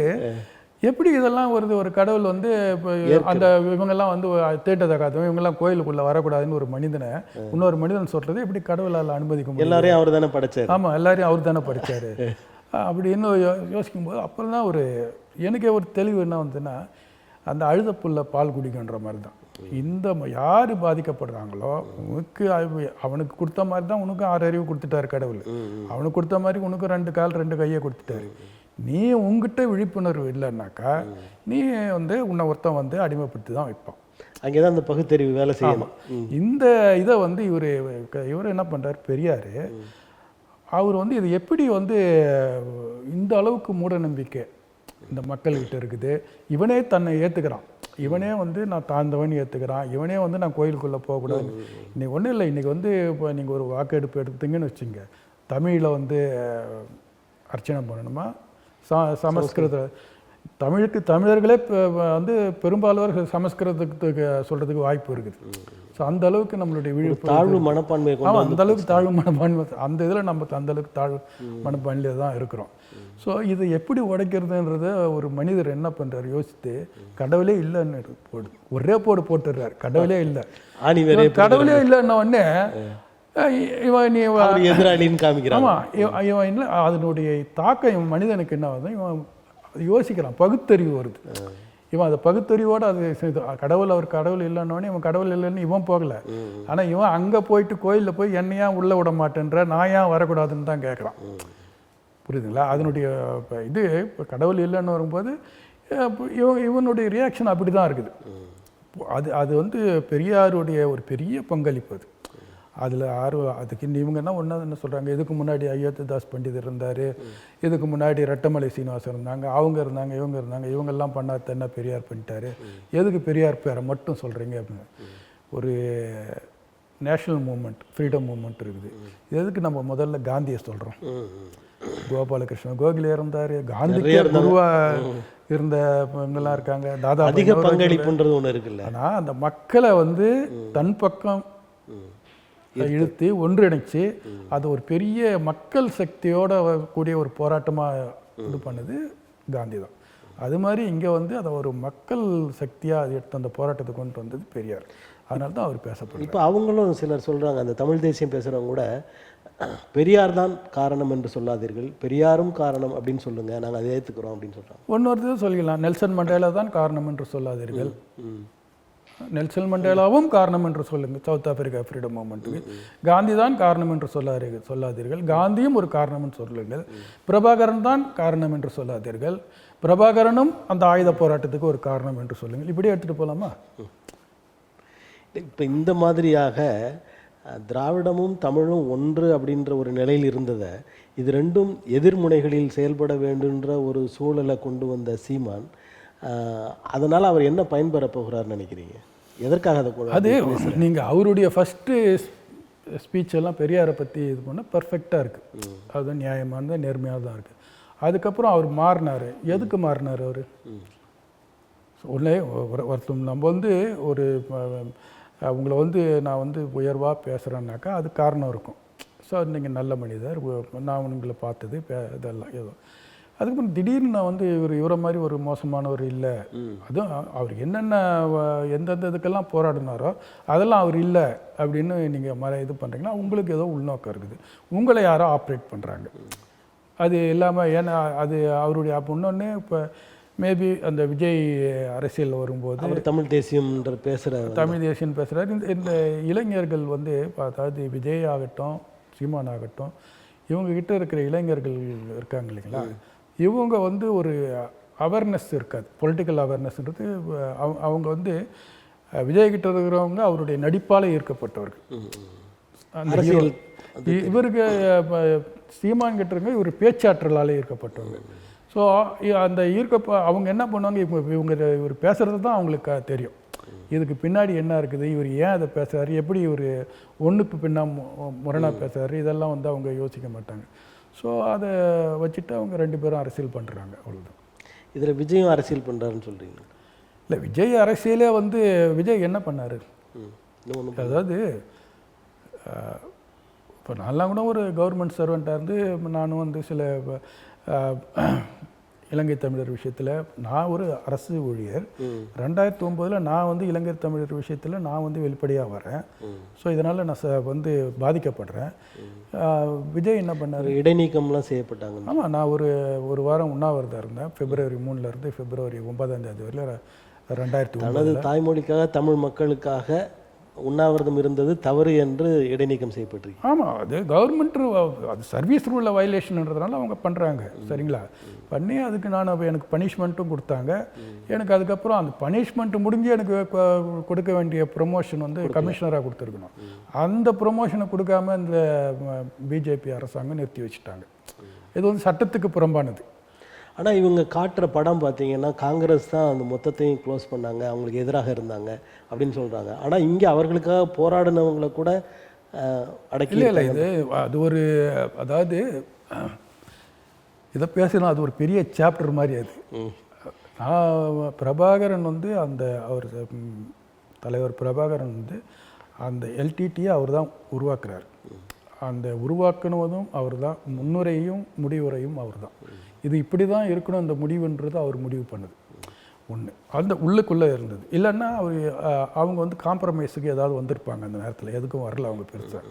எப்படி இதெல்லாம் வருது? ஒரு கடவுள் வந்து இப்போ அந்த இவங்கெல்லாம் வந்து தேட்டத்தை காத்தவங்க இவங்கெல்லாம் கோயிலுக்குள்ளே வரக்கூடாதுன்னு ஒரு மனிதனை இன்னொரு மனிதன் சொல்கிறது எப்படி கடவுளால் அனுமதிக்க முடியும்? எல்லாரையும் அவர் தானே படைச்சார். ஆமாம், எல்லாரையும் அவர் தானே படித்தார். அப்படி இன்னும் யோசிக்கும்போது அப்புறம் தான் எனக்கே ஒரு தெளிவு என்ன வந்துன்னா, அந்த அழுத புல்ல பால் குடிக்கின்ற மாதிரி தான். இந்த யார் பாதிக்கப்படுறாங்களோ அவனுக்கு கொடுத்த மாதிரி தான் உனக்கும் 6 அறிவு கொடுத்துட்டாரு கடவுள். அவனுக்கு கொடுத்த மாதிரி உனக்கும் 2 கால் 2 கையை கொடுத்துட்டாரு. நீ உங்ககிட்ட விழிப்புணர்வு இல்லைன்னாக்கா நீ வந்து உன்னை ஒருத்தன் வந்து அடிமைப்படுத்தி தான் வைப்பான். அங்கே தான் அந்த பகுத்தறிவு வேலை செய்யணும். இந்த இதை வந்து இவர் என்ன பண்ணுறார் பெரியார், அவர் வந்து இது எப்படி வந்து இந்த அளவுக்கு மூட நம்பிக்கை இந்த மக்கள்கிட்ட இருக்குது. இவனே தன்னை ஏற்றுக்கிறான், இவனே வந்து நான் தாழ்ந்தவன் ஏற்றுக்கிறான், இவனே வந்து நான் கோயிலுக்குள்ளே போகக்கூடாது. இன்றைக்கி ஒன்றும் இல்லை, இன்றைக்கி வந்து இப்போ நீங்கள் ஒரு வாக்கெடுப்பு எடுத்தீங்கன்னு வச்சுங்க, தமிழில் வந்து அர்ச்சனை பண்ணணுமா, சமஸ்கிருத தமிழர்களே வந்து பெரும்பாலானவர் சமஸ்கிருதத்துக்கு சொல்கிறதுக்கு வாய்ப்பு இருக்குது. ஸோ அந்த அளவுக்கு நம்மளுடைய விழிப்பு தாழ்வு மனப்பான்மை, அந்த அளவுக்கு தாழ்வு மனப்பான்மை, அந்த இதில் நம்ம அந்த அளவுக்கு தாழ்வு மனப்பான்மையில் தான் இருக்கிறோம். ஸோ இதை எப்படி உடைக்கிறதுன்றத ஒரு மனிதர் என்ன பண்ணுறாரு யோசித்து, கடவுளே இல்லைன்னு ஒரே போட்டுடுறாரு, கடவுளே இல்லை. கடவுளே இல்லைன்ன உடனே இவன் நீ எதிராளின்னு காமிக்கிறான். ஆமாம், இவன் இல்லை, அதனுடைய தாக்கம் இவன் மனிதனுக்கு என்ன ஆகுது, இவன் யோசிக்கிறான், பகுத்தறிவு வருது. இவன் அதை பகுத்தறிவோடு அது கடவுள், அவர் கடவுள் இல்லைன்னொடனே இவன் கடவுள் இல்லைன்னு இவன் போகலை. ஆனால் இவன் அங்கே போயிட்டு கோயிலில் போய் என்னை ஏன் உள்ளே விட மாட்டேன்ற, நான் ஏன் வரக்கூடாதுன்னு தான் கேட்குறான். புரியுதுங்களா? அதனுடைய இது இப்போ கடவுள் இல்லைன்னு வரும்போது இவனுடைய ரியாக்ஷன் அப்படி தான் இருக்குது. அது வந்து பெரியாருடைய ஒரு பெரிய பங்களிப்பு அது. அதில் அதுக்கு இவங்க என்ன சொல்கிறாங்க, இதுக்கு முன்னாடி அயோத்திதாஸ் பண்டிதர் இருந்தார், இதுக்கு முன்னாடி ரெட்டமலை சீனிவாசன் இருந்தாங்க, அவங்க இருந்தாங்க, இவங்கெல்லாம் பண்ணாத என்ன பெரியார் பண்ணிட்டாரு, எதுக்கு பெரியார் பேரை மட்டும் சொல்கிறீங்க அப்படின்னு. ஒரு நேஷ்னல் மூமெண்ட், ஃப்ரீடம் மூமெண்ட் இருக்குது, எதுக்கு நம்ம முதல்ல காந்தியை சொல்கிறோம்? கோபாலகிருஷ்ணன் கோகலே இருந்தார், காந்திக்கே குருவாக இருந்த இவங்கெல்லாம் இருக்காங்க, தாதா அதிக பங்களிப்புன்றது ஒன்று இருக்குல்ல. ஆனால் அந்த மக்களை வந்து தன் பக்கம் இழுத்து ஒன்றிணைச்சு அது ஒரு பெரிய மக்கள் சக்தியோட கூடிய ஒரு போராட்டமாக இது பண்ணது காந்தி தான். அது மாதிரி இங்கே வந்து அதை ஒரு மக்கள் சக்தியாக எடுத்து அந்த போராட்டத்தை கொண்டு வந்தது பெரியார். அதனால தான் அவர் பேசப்படுறார். இப்போ அவங்களும் சிலர் சொல்கிறாங்க, அந்த தமிழ் தேசியம் பேசுகிறவங்க கூட பெரியார் தான் காரணம் என்று சொல்லாதீர்கள், பெரியாரும் காரணம் அப்படின்னு சொல்லுங்கள், நாங்கள் அதை ஏற்றுக்கிறோம் அப்படின்னு சொல்கிறாங்க. ஒன்னொருத்தர் சொல்லிக்கலாம், நெல்சன் மண்டேலா தான் காரணம் என்று சொல்லாதீர்கள், நெல்சன் மண்டேலாவும் காரணம் என்று சொல்லுங்கள் சவுத் ஆப்பிரிக்கா ஃப்ரீடம் மூமெண்ட்டுக்கு, காந்தி தான் காரணம் என்று சொல்லாதீர்கள், காந்தியும் ஒரு காரணம் என்று சொல்லுங்கள், பிரபாகரன் தான் காரணம் என்று சொல்லாதீர்கள், பிரபாகரனும் அந்த ஆயுத போராட்டத்துக்கு ஒரு காரணம் என்று சொல்லுங்கள். இப்படியே எடுத்துகிட்டு போகலாமா? இப்போ இந்த மாதிரியாக திராவிடமும் தமிழும் ஒன்று அப்படின்ற ஒரு நிலையில் இருந்ததை இது ரெண்டும் எதிர்முனைகளில் செயல்பட வேண்டுன்ற ஒரு சூழலை கொண்டு வந்த சீமான், அதனால் அவர் என்ன பயன்பெற போகிறார்னு நினைக்கிறீங்க? எதற்காக அதை கூட அது நீங்கள் அவருடைய ஃபஸ்ட்டு ஸ்பீச்செல்லாம் பெரியாரை பற்றி இது பண்ணால் பர்ஃபெக்டாக இருக்குது, அது நியாயமானது நேர்மையாக தான் இருக்குது. அதுக்கப்புறம் அவர் மாறினார். எதுக்கு மாறினார் அவர்? ஒன்றே ஒருத்தம் நம்ம வந்து ஒரு அவங்கள வந்து நான் வந்து உயர்வாக பேசுகிறேன்னாக்கா அது காரணம் இருக்கும். ஸோ நீங்கள் நல்ல மனிதர், நான் உங்களை பார்த்தது இதெல்லாம் ஏதோ. அதுக்கப்புறம் திடீர்னு நான் வந்து இவரை மாதிரி ஒரு மோசமானவர் இல்லை, அதுவும் அவர் என்னென்ன எந்தெந்த இதுக்கெல்லாம் போராடினாரோ அதெல்லாம் அவர் இல்லை அப்படின்னு நீங்கள் இது பண்ணுறீங்கன்னா உங்களுக்கு ஏதோ உள்நோக்கம் இருக்குது, உங்களை யாரோ ஆப்ரேட் பண்ணுறாங்க. அது இல்லாமல் ஏன்னா அது அவருடைய இன்னொன்று இப்போ மேபி அந்த விஜய் அரசியல் வரும்போது அவர் தமிழ் தேசியம் பேசுகிறார். இந்த இளைஞர்கள் வந்து அதாவது விஜய் ஆகட்டும் சீமான் ஆகட்டும் இவங்ககிட்ட இருக்கிற இளைஞர்கள் இருக்காங்க இல்லைங்களா, இவங்க வந்து ஒரு அவேர்னஸ் இருக்காது, பொலிட்டிக்கல் அவேர்னஸ்ன்றது. அவங்க வந்து விஜய்கிட்ட இருக்கிறவங்க அவருடைய நடிப்பால் ஈர்க்கப்பட்டவர்கள். அந்த இவருக்கு சீமான் கிட்ட இருக்க இவர் பேச்சாற்றலால் ஈர்க்கப்பட்டவங்க. ஸோ அந்த அவங்க என்ன பண்ணுவாங்க, இவர் பேசுகிறது தான் அவங்களுக்கு தெரியும், இதுக்கு பின்னாடி என்ன இருக்குது, இவர் ஏன் அதை பேசுகிறாரு, எப்படி இவர் ஒன்றுக்கு பின்னா முரணாக பேசுகிறாரு, இதெல்லாம் வந்து அவங்க யோசிக்க மாட்டாங்க. ஸோ அதை வச்சுட்டு அவங்க ரெண்டு பேரும் அரசியல் பண்ணுறாங்க, அவ்வளோதான். இதில் விஜயும் அரசியல் பண்ணுறாருன்னு சொல்கிறீங்க? இல்லை, விஜய் அரசியலே வந்து விஜய் என்ன பண்ணார், அதாவது இப்போ நான்லாம் கூட ஒரு கவர்மெண்ட் சர்வெண்ட்டாக இருந்து நானும் வந்து சில இலங்கை தமிழர் விஷயத்தில் நான் ஒரு அரசு ஊழியர். 2009 நான் வந்து இலங்கை தமிழர் விஷயத்தில் நான் வந்து வெளிப்படையாக வரேன். ஸோ இதனால் நான் வந்து பாதிக்கப்படுறேன். விஜய் என்ன பண்ணார், இடைநீக்கம்லாம் செய்யப்பட்டாங்க. ஆமாம், நான் ஒரு வாரம் உண்ணாவிரதம் இருந்தேன். February 3 February 9 வரையில் 2009. தாய்மொழிக்காக தமிழ் மக்களுக்காக உண்ணாவிரதம் இருந்தது தவறு என்று இடைநீக்கம் செய்யப்பட்டிருக்கு. ஆமாம், அது கவர்மெண்ட் அது சர்வீஸ் ரூலில் வயலேஷன்ன்றதுனால அவங்க பண்ணுறாங்க. சரிங்களா, பண்ணி அதுக்கு நான் எனக்கு பனிஷ்மெண்ட்டும் கொடுத்தாங்க. எனக்கு அதுக்கப்புறம் அந்த பனிஷ்மெண்ட் முடிஞ்சு எனக்கு கொடுக்க வேண்டிய ப்ரொமோஷன் வந்து கமிஷனராக கொடுத்துருக்கணும். அந்த ப்ரொமோஷனை கொடுக்காம இந்த பிஜேபி அரசாங்கம் நிறுத்தி வச்சுட்டாங்க. இது வந்து சட்டத்துக்கு புறம்பானது. ஆனால் இவங்க காட்டுற படம் பார்த்தீங்கன்னா காங்கிரஸ் தான் அந்த மொத்தத்தையும் க்ளோஸ் பண்ணாங்க, அவங்களுக்கு எதிராக இருந்தாங்க அப்படின்னு சொல்கிறாங்க. ஆனால் இங்கே அவர்களுக்காக போராடினவங்களை கூட அடக்கி. இல்லை, இது அது ஒரு, அதாவது இதை பேசினா அது ஒரு பெரிய சாப்டர் மாதிரி. அது நான் பிரபாகரன் வந்து அந்த அவர் தலைவர் பிரபாகரன் வந்து அந்த எல்டிடியை அவர் தான் உருவாக்குறார். அந்த உருவாக்குனதும் அவர் தான், முன்னுரையும் முடிவுரையும் அவர் தான். இது இப்படி தான் இருக்கணும் அந்த முடிவுன்றது அவர் முடிவு பண்ணுது. ஒன்று அந்த உள்ளுக்குள்ளே இருந்தது. இல்லைன்னா அவங்க வந்து காம்ப்ரமைஸுக்கு ஏதாவது வந்திருப்பாங்க அந்த நேரத்தில், எதுக்கும் வரல அவங்க பெருசாக.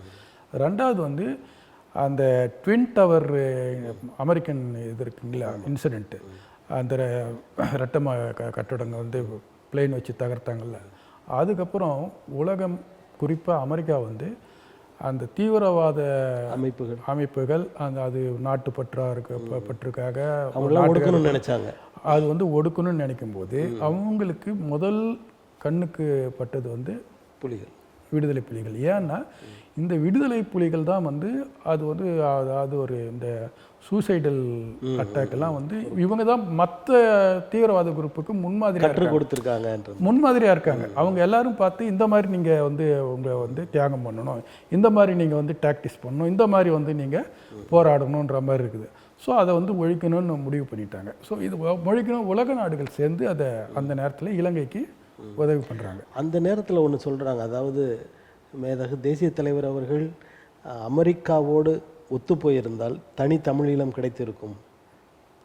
ரெண்டாவது வந்து அந்த ட்வின் டவர் அமெரிக்கன் இது இருக்குங்களா இன்சிடெண்ட்டு, அந்த ரெட்டமாக கட்டடங்கள் வந்து பிளேன் வச்சு தகர்த்தாங்கல்ல, அதுக்கப்புறம் உலகம் குறிப்பாக அமெரிக்கா வந்து அந்த தீவிரவாத அமைப்புகள் அந்த அது பற்றுக்காக நினைச்சாங்க, அது வந்து ஒடுக்கணும்னு நினைக்கும் போது அவங்களுக்கு முதல் கண்ணுக்கு பட்டது வந்து புலிகள், விடுதலை புலிகள். ஏன்னா இந்த விடுதலை புலிகள் தான் வந்து அது வந்து அது ஒரு இந்த சூசைடல் அட்டாக்கெல்லாம் வந்து இவங்க தான் மற்ற தீவிரவாத குரூப்புக்கு முன்மாதிரியாக கொடுத்துருக்காங்க, முன்மாதிரியாக இருக்காங்க. அவங்க எல்லாரும் பார்த்து இந்த மாதிரி நீங்கள் வந்து உங்களை வந்து தியாகம் பண்ணணும், இந்த மாதிரி நீங்கள் வந்து டாக்டிஸ் பண்ணணும், இந்த மாதிரி வந்து நீங்கள் போராடணுன்ற மாதிரி இருக்குது. ஸோ அதை வந்து ஒழிக்கணும்னு முடிவு பண்ணிட்டாங்க. ஸோ இது ஒழிக்கணும், உலக நாடுகள் சேர்ந்து அதை அந்த நேரத்தில் இலங்கைக்கு உதவி பண்ணுறாங்க. அந்த நேரத்தில் ஒன்று சொல்கிறாங்க, அதாவது மேதகு தேசிய தலைவர் அவர்கள் அமெரிக்காவோடு ஒத்து போயிருந்தால் தனி தமிழீழம் கிடைத்திருக்கும்.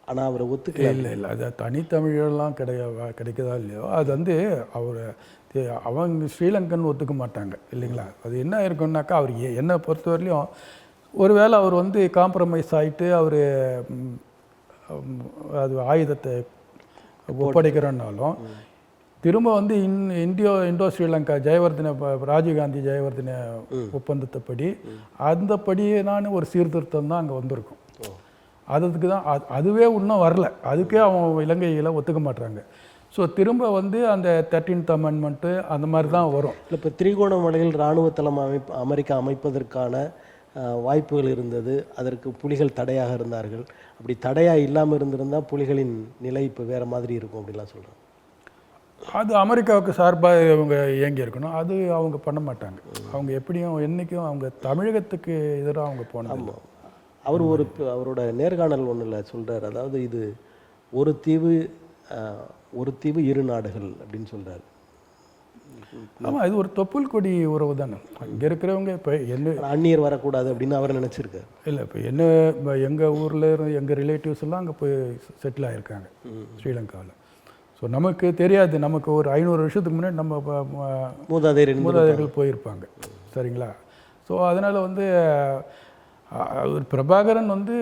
ஆனால் அவரை ஒத்துக்கல. இல்லை, அது தனி தமிழெல்லாம் கிடைக்குதா இல்லையோ, அது வந்து அவங்க ஸ்ரீலங்கன் ஒத்துக்க மாட்டாங்க இல்லைங்களா. அது என்ன இருக்குன்னாக்கா, அவர் என்னை பொறுத்தவரையிலையும் ஒருவேளை அவர் வந்து காம்ப்ரமைஸ் ஆகிட்டு அவர் அது ஆயுதத்தை ஒப்படைக்கிறோன்னாலும் திரும்ப வந்து இந்தோ ஸ்ரீலங்கா ஜெயவர்தன ராஜீவ்காந்தி ஜெயவர்தன ஒப்பந்தத்தைப்படி அந்தப்படியே நான் ஒரு சீர்திருத்தம் தான் அங்கே வந்திருக்கும். அதுக்கு தான் அதுவே இன்னும் வரல, அதுக்கே அவங்க இலங்கையில் ஒத்துக்க மாட்டாங்க. ஸோ திரும்ப வந்து அந்த 13th அமெண்ட்மெண்ட்டு அந்த மாதிரி தான் வரும். இப்போ திரிகோணமலையில் இராணுவ தளம் அமெரிக்கா அமைப்பதற்கான வாய்ப்புகள் இருந்தது, அதற்கு புலிகள் தடையாக இருந்தார்கள். அப்படி தடையாக இல்லாமல் இருந்திருந்தால் புலிகளின் நிலை இப்போ வேறு மாதிரி இருக்கும் அப்படிலாம் சொல்கிறாங்க. அது அமெரிக்காவுக்கு சார்பாக இவங்க இயங்கி இருக்கணும், அது அவங்க பண்ண மாட்டாங்க. அவங்க எப்படியும் என்றைக்கும் அவங்க தமிழகத்துக்கு எதிராக அவங்க போனது. அவர் அவரோட நேர்காணல் ஒன்றில் சொல்கிறார், அதாவது இது ஒரு தீவு இரு நாடுகள் அப்படின்னு சொல்கிறார். ஆமாம், இது ஒரு தொப்புள் கொடி உறவு தானே. அங்கே இருக்கிறவங்க இப்போ என்ன அந்நியர் வரக்கூடாது அப்படின்னு அவர் நினச்சிருக்காரு. இல்லை, இப்போ என்ன எங்கள் ஊரில் எங்கள் ரிலேட்டிவ்ஸ் எல்லாம் அங்கே போய் செட்டில் ஆகியிருக்காங்க ஸ்ரீலங்காவில். ஸோ நமக்கு தெரியாது, நமக்கு ஒரு 500 வருஷத்துக்கு முன்னாடி நம்ம மூதாதையர்கள் போயிருப்பாங்க. சரிங்களா. ஸோ அதனால் வந்து பிரபாகரன் வந்து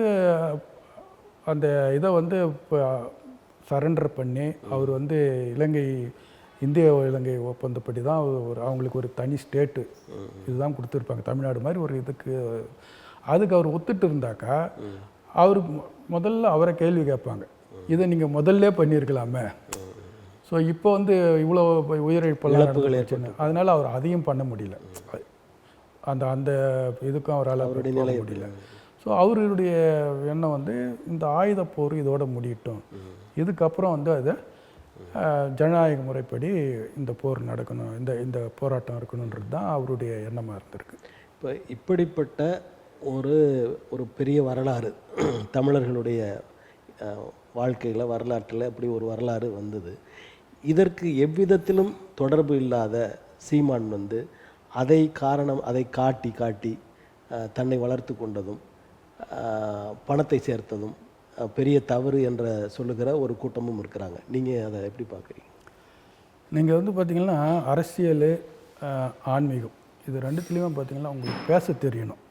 அந்த இதை வந்து சரண்டர் பண்ணி அவர் வந்து இந்திய இலங்கை ஒப்பந்தப்படி தான் அவங்களுக்கு ஒரு தனி ஸ்டேட்டு இதுதான் கொடுத்துருப்பாங்க, தமிழ்நாடு மாதிரி ஒரு இதுக்கு. அதுக்கு அவர் ஒத்துட்டு இருந்தாக்கா அவருக்கு முதல்ல அவரை கேள்வி கேட்பாங்க, இதை நீங்கள் முதல்ல பண்ணியிருக்கலாமே. ஸோ இப்போ வந்து இவ்வளோ உயிரிழப்புகள் ஏற்படுச்சு, அதனால் அவர் அதையும் பண்ண முடியல. அந்த இதுக்கும் அவரால் அவருடைய முடியல. ஸோ அவருடைய எண்ணம் வந்து இந்த ஆயுத போர் இதோட முடியட்டும், இதுக்கப்புறம் வந்து அதை ஜனநாயக முறைப்படி இந்த போர் நடக்கணும், இந்த போராட்டம் இருக்கணுன்றது தான் அவருடைய எண்ணமாக இருந்திருக்கு. இப்போ இப்படிப்பட்ட ஒரு பெரிய வரலாறு தமிழர்களுடைய வாழ்க்கையில் வரலாற்றில் அப்படி ஒரு வரலாறு வந்தது. இதற்கு எவ்விதத்திலும் தொடர்பு இல்லாத சீமான் வந்து அதை காட்டி தன்னை வளர்த்து கொண்டதும் பணத்தை சேர்த்ததும் பெரிய தவறு என்ற சொல்லுகிற ஒரு கூட்டமும் இருக்கிறாங்க. நீங்கள் அதை எப்படி பார்க்குறீங்க? நீங்கள் வந்து பார்த்திங்கன்னா அரசியல் ஆன்மீகம் இது ரெண்டுத்துலேயுமே பார்த்திங்கன்னா உங்களுக்கு பேச தெரியணும்,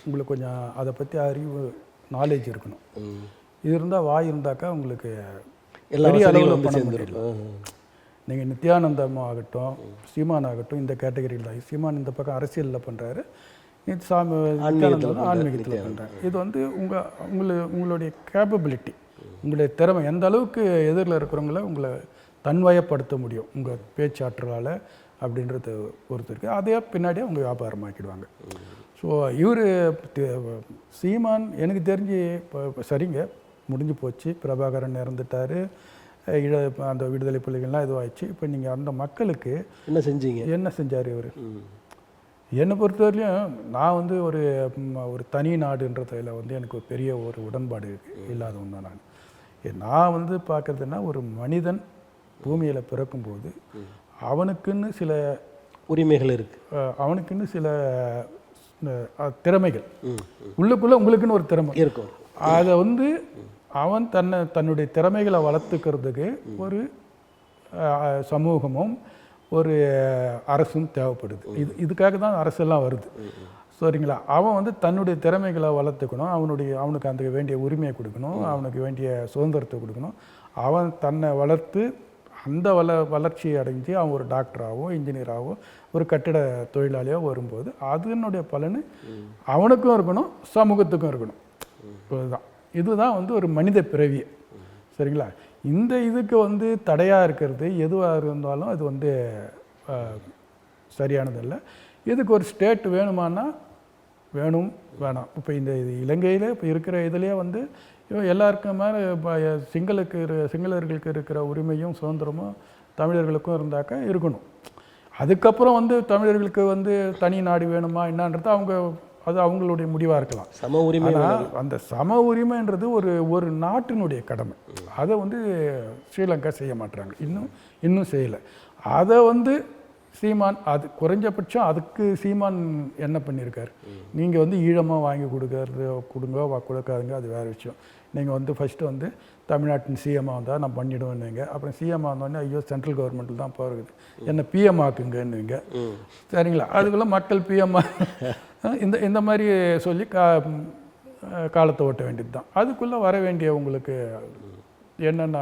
உங்களுக்கு கொஞ்சம் அதை பற்றி அறிவு நாலேஜ் இருக்கணும். இது இருந்தால் வாய் இருந்தாக்கா உங்களுக்கு பெரிய அளவில் பண்ண முடியல. நீங்கள் நித்யானந்தம் ஆகட்டும், சீமான் ஆகட்டும், இந்த கேட்டகரியில் தான். சீமான் இந்த பக்கம் அரசியலில் பண்ணுறாரு, நித்யானந்தம் ஆன்மீகத்தில் பண்ணுறாரு. இது வந்து உங்களுடைய கேப்பபிலிட்டி, உங்களுடைய திறமை எந்த அளவுக்கு எதிரில் இருக்கிறவங்கள உங்களை தன்வயப்படுத்த முடியும் உங்கள் பேச்சாற்றலால் அப்படின்றத பொறுத்து இருக்குது. அதே பின்னாடியே அவங்க வியாபாரமாக்கிடுவாங்க. ஸோ இவர் சீமான் எனக்கு தெரிஞ்சு இப்போ சரிங்க முடிஞ்சு போச்சு, பிரபாகரன் இறந்துட்டார், அந்த விடுதலை புலிகள்லாம் இதுவாகிடுச்சு. இப்போ நீங்கள் அந்த மக்களுக்கு என்ன செஞ்சார் இவர்? என்னை பொறுத்தவரையிலையும் நான் வந்து ஒரு தனி நாடுன்றதில் வந்து எனக்கு ஒரு பெரிய ஒரு உடன்பாடு இல்லாதவன் தான். நான் வந்து பார்க்குறதுன்னா, ஒரு மனிதன் பூமியில் பிறக்கும்போது அவனுக்குன்னு சில உரிமைகள் இருக்குது, அவனுக்குன்னு சில திறமைகள் உள்ளுக்குள்ளே உங்களுக்குன்னு ஒரு திறமை இருக்கும். அதை வந்து அவன் தன்னுடைய திறமைகளை வளர்த்துக்கிறதுக்கு ஒரு சமூகமும் ஒரு அரசும் தேவைப்படுது. இதுக்காக தான் அரசெல்லாம் வருது, சரிங்களா? அவன் வந்து தன்னுடைய திறமைகளை வளர்த்துக்கணும், அவனுக்கு அந்த வேண்டிய உரிமையை கொடுக்கணும், அவனுக்கு வேண்டிய சுதந்திரத்தை கொடுக்கணும். அவன் தன்னை வளர்த்து அந்த வளர்ச்சியை அடைஞ்சு அவன் ஒரு டாக்டராகவோ இன்ஜினியராகவோ ஒரு கட்டிட தொழிலாளியோ வரும்போது அதனுடைய பலன் அவனுக்கும் இருக்கணும், சமூகத்துக்கும் இருக்கணும். இதுதான் வந்து ஒரு மனித பிறவி, சரிங்களா? இந்த இதுக்கு வந்து தடையாக இருக்கிறது எதுவாக இருந்தாலும் அது வந்து சரியானதில்லை. இதுக்கு ஒரு ஸ்டேட் வேணுமானா வேணும், வேணாம். இப்போ இந்த இலங்கையில் இப்போ இருக்கிற இதுலேயே வந்து எல்லாருக்கும் மேலே சிங்களர்களுக்கு இருக்கிற உரிமையும் சுதந்திரமும் தமிழர்களுக்கும் இருந்தாக்கா இருக்கணும். அதுக்கப்புறம் வந்து தமிழர்களுக்கு வந்து தனி நாடு வேணுமா என்னன்றது அது அவங்களுடைய முடிவாக இருக்கலாம். சம உரிமை, அந்த சம உரிமைன்றது ஒரு நாட்டினுடைய கடமை. அதை வந்து ஸ்ரீலங்கா செய்ய மாட்டுறாங்க, இன்னும் செய்யலை. அதை வந்து சீமான் அது குறைஞ்சபட்சம் அதுக்கு சீமான் என்ன பண்ணியிருக்காரு? நீங்கள் வந்து ஈழமாக வாங்கி கொடுக்காதுங்க, அது வேறு விஷயம். நீங்கள் வந்து ஃபஸ்ட்டு வந்து தமிழ்நாட்டின் சிஎம்மாக வந்தால் நான் பண்ணிவிடுவேன்னுங்க. அப்புறம் சிஎம்மாக வந்தோடனே ஐயோ சென்ட்ரல் கவர்மெண்ட்டில் தான் போகிறது, என்ன பிஎம் ஆக்குங்கன்னுங்க, சரிங்களா? அதுக்குள்ளே மக்கள் பிஎம் இந்த மாதிரி சொல்லி காலத்தை ஓட்ட வேண்டியது தான். அதுக்குள்ளே வர வேண்டிய உங்களுக்கு என்னென்ன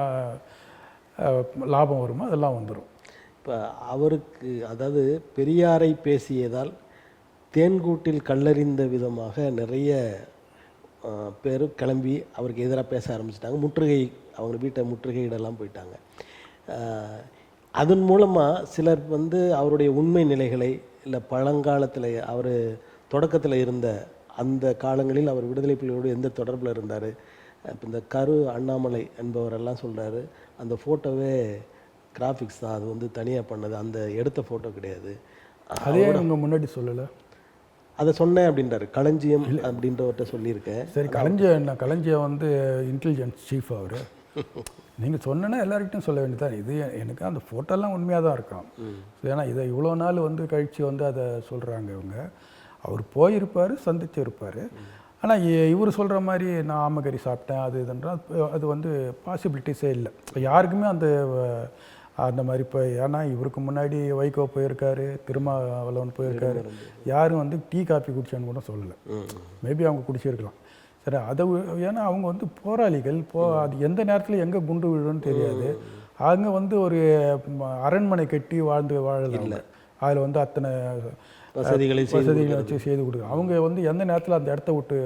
லாபம் வருமோ அதெல்லாம் வந்துடும். இப்போ அவருக்கு, அதாவது பெரியாரை பேசியதால் தேன்கூட்டில் கல்லறிந்த விதமாக நிறைய பேர் கிளம்பி அவருக்கு எதிராக பேச ஆரம்பிச்சிட்டாங்க. முற்றுகை, அவங்க வீட்டை முற்றுகையிடலாம் போயிட்டாங்க. அதன் மூலமாக சிலர் வந்து அவருடைய உண்மை நிலைகளை, இல்லை பழங்காலத்தில் அவர் தொடக்கத்தில் இருந்த அந்த காலங்களில் அவர் விடுதலை புலிகளோடு எந்த தொடர்பில் இருந்தார், இப்போ இந்த அண்ணாமலை என்பவரெல்லாம் சொல்கிறாரு அந்த ஃபோட்டோவே கிராஃபிக்ஸ் தான், அது வந்து தனியாக பண்ணது, அந்த எடுத்த ஃபோட்டோ கிடையாது. அதே அவங்க முன்னாடி சொல்லலை, அதை சொன்னேன் அப்படின்றாரு. களஞ்சியம் அப்படின்றவர்கிட்ட சொல்லியிருக்கேன். சரி, களஞ்சியம் வந்து இன்டெலிஜென்ஸ் சீஃப் அவர். நீங்கள் சொன்னேன்னா எல்லாருக்கிட்டையும் சொல்ல வேண்டியதான். இது எனக்கு அந்த ஃபோட்டோலாம் உண்மையாக தான் இருக்கும். ஏன்னா இதை இவ்வளோ நாள் வந்து கழித்து வந்து அதை சொல்கிறாங்க இவங்க. அவர் போயிருப்பார், சந்தித்து இருப்பார். ஆனால் இவர் சொல்கிற மாதிரி நான் ஆமகரி சாப்பிட்டேன் அது இதுன்றால் அது வந்து பாசிபிலிட்டிஸே இல்லை. இப்போ யாருக்குமே அந்த மாதிரி இப்போ, ஏன்னா இவருக்கு முன்னாடி வைகோ போயிருக்காரு, திருமாவளவன் போயிருக்காரு, யாரும் வந்து டீ காஃபி குடிச்சான்னு கூட சொல்லலை. மேபி அவங்க குடிச்சிருக்கலாம். சரி, அதை ஏன்னா அவங்க வந்து போராளிகள், அது எந்த நேரத்தில் எங்கே குண்டு விழுன்னு தெரியாது. அவங்க வந்து ஒரு அரண்மனை கட்டி வாழல, அதில் வந்து அத்தனை வசதிகளை வச்சு செய்து கொடுக்கும். அவங்க வந்து எந்த நேரத்தில் அந்த இடத்த விட்டு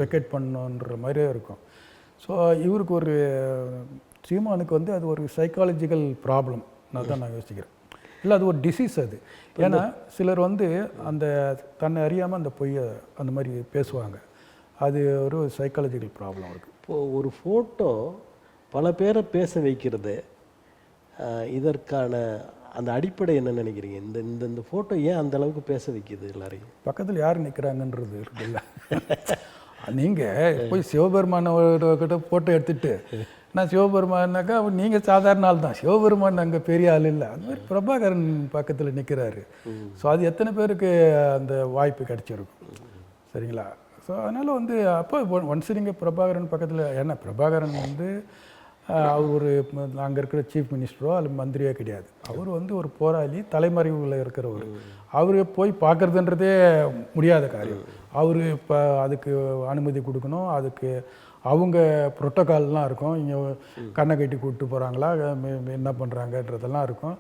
வெக்கேட் பண்ணணுன்ற மாதிரியே இருக்கும். ஸோ இவருக்கு ஒரு சீமானுக்கு வந்து அது ஒரு சைக்காலஜிக்கல் ப்ராப்ளம் தான் நான் யோசிக்கிறேன். இல்லை, அது ஒரு டிசீஸ் அது. ஏன்னா சிலர் வந்து அந்த தன்னை அறியாமல் அந்த பொய்யை அந்த மாதிரி பேசுவாங்க. அது ஒரு சைக்காலஜிக்கல் ப்ராப்ளம் இருக்குது. இப்போது ஒரு ஃபோட்டோ பல பேரை பேச வைக்கிறது, இதற்கான அந்த அடிப்படை என்ன நினைக்கிறீங்க? இந்த ஃபோட்டோ ஏன் அந்த அளவுக்கு பேச வைக்கிது எல்லாரையும்? பக்கத்தில் யார் நிற்கிறாங்கன்றது இருக்குல்ல. நீங்கள் போய் சிவபெருமானவர்கிட்ட ஃபோட்டோ எடுத்துகிட்டு நான் சிவபெருமானாக்கா நீங்கள் சாதாரண ஆள் தான், சிவபெருமான் அங்கே பெரிய ஆள் இல்லை. அது மாதிரி பிரபாகரன் பக்கத்தில் நிற்கிறாரு. ஸோ அது எத்தனை பேருக்கு அந்த வாய்ப்பு கிடச்சிருக்கும், சரிங்களா? ஸோ அதனால் வந்து அப்போ ஒன்ஸ் நீங்கள் பிரபாகரன் பக்கத்தில், ஏன்னா பிரபாகரன் வந்து அவர் ஒரு அங்கே இருக்கிற சீஃப் மினிஸ்டரோ அல்லது மந்திரியோ கிடையாது. அவர் வந்து ஒரு போராளி, தலைமறைவில் இருக்கிறவர். அவர் போய் பார்க்குறதுன்றதே முடியாத காரியம். அவர் இப்போ அதுக்கு அனுமதி கொடுக்கணும், அதுக்கு அவங்க புரோட்டோகால்லாம் இருக்கும். இங்கே கண்ணை கட்டி கூப்பிட்டு போகிறாங்களா, என்ன பண்ணுறாங்கன்றதெல்லாம் இருக்கும்.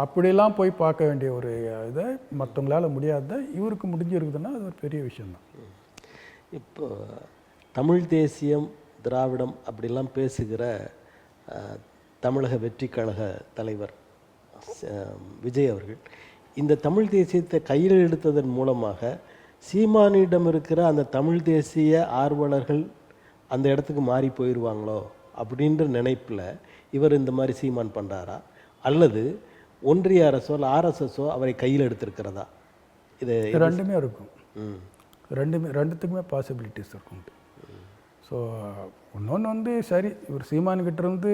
அப்படிலாம் போய் பார்க்க வேண்டிய ஒரு இதை மற்றவங்களால முடியாத இவருக்கு முடிஞ்சிருக்குதுன்னா அது ஒரு பெரிய விஷயந்தான். இப்போ தமிழ் தேசியம், திராவிடம் அப்படிலாம் பேசுகிற தமிழக வெற்றி கழக தலைவர் விஜய் அவர்கள் இந்த தமிழ் தேசியத்தை கையில் எடுத்ததன் மூலமாக சீமானிடம் இருக்கிற அந்த தமிழ் தேசிய ஆர்வலர்கள் அந்த இடத்துக்கு மாறி போயிடுவாங்களோ அப்படின்ற நினைப்பில் இவர் இந்த மாதிரி சீமான் பண்ணுறாரா, அல்லது ஒன்றிய அரசோ இல்லை ஆர்எஸ்எஸோ அவரை கையில் எடுத்திருக்கிறதா? இது ரெண்டுமே இருக்கும். ரெண்டுத்துக்குமே பாசிபிலிட்டிஸ் இருக்கும். ஸோ இன்னொன்று வந்து சரி, இவர் சீமான்கிட்ட இருந்து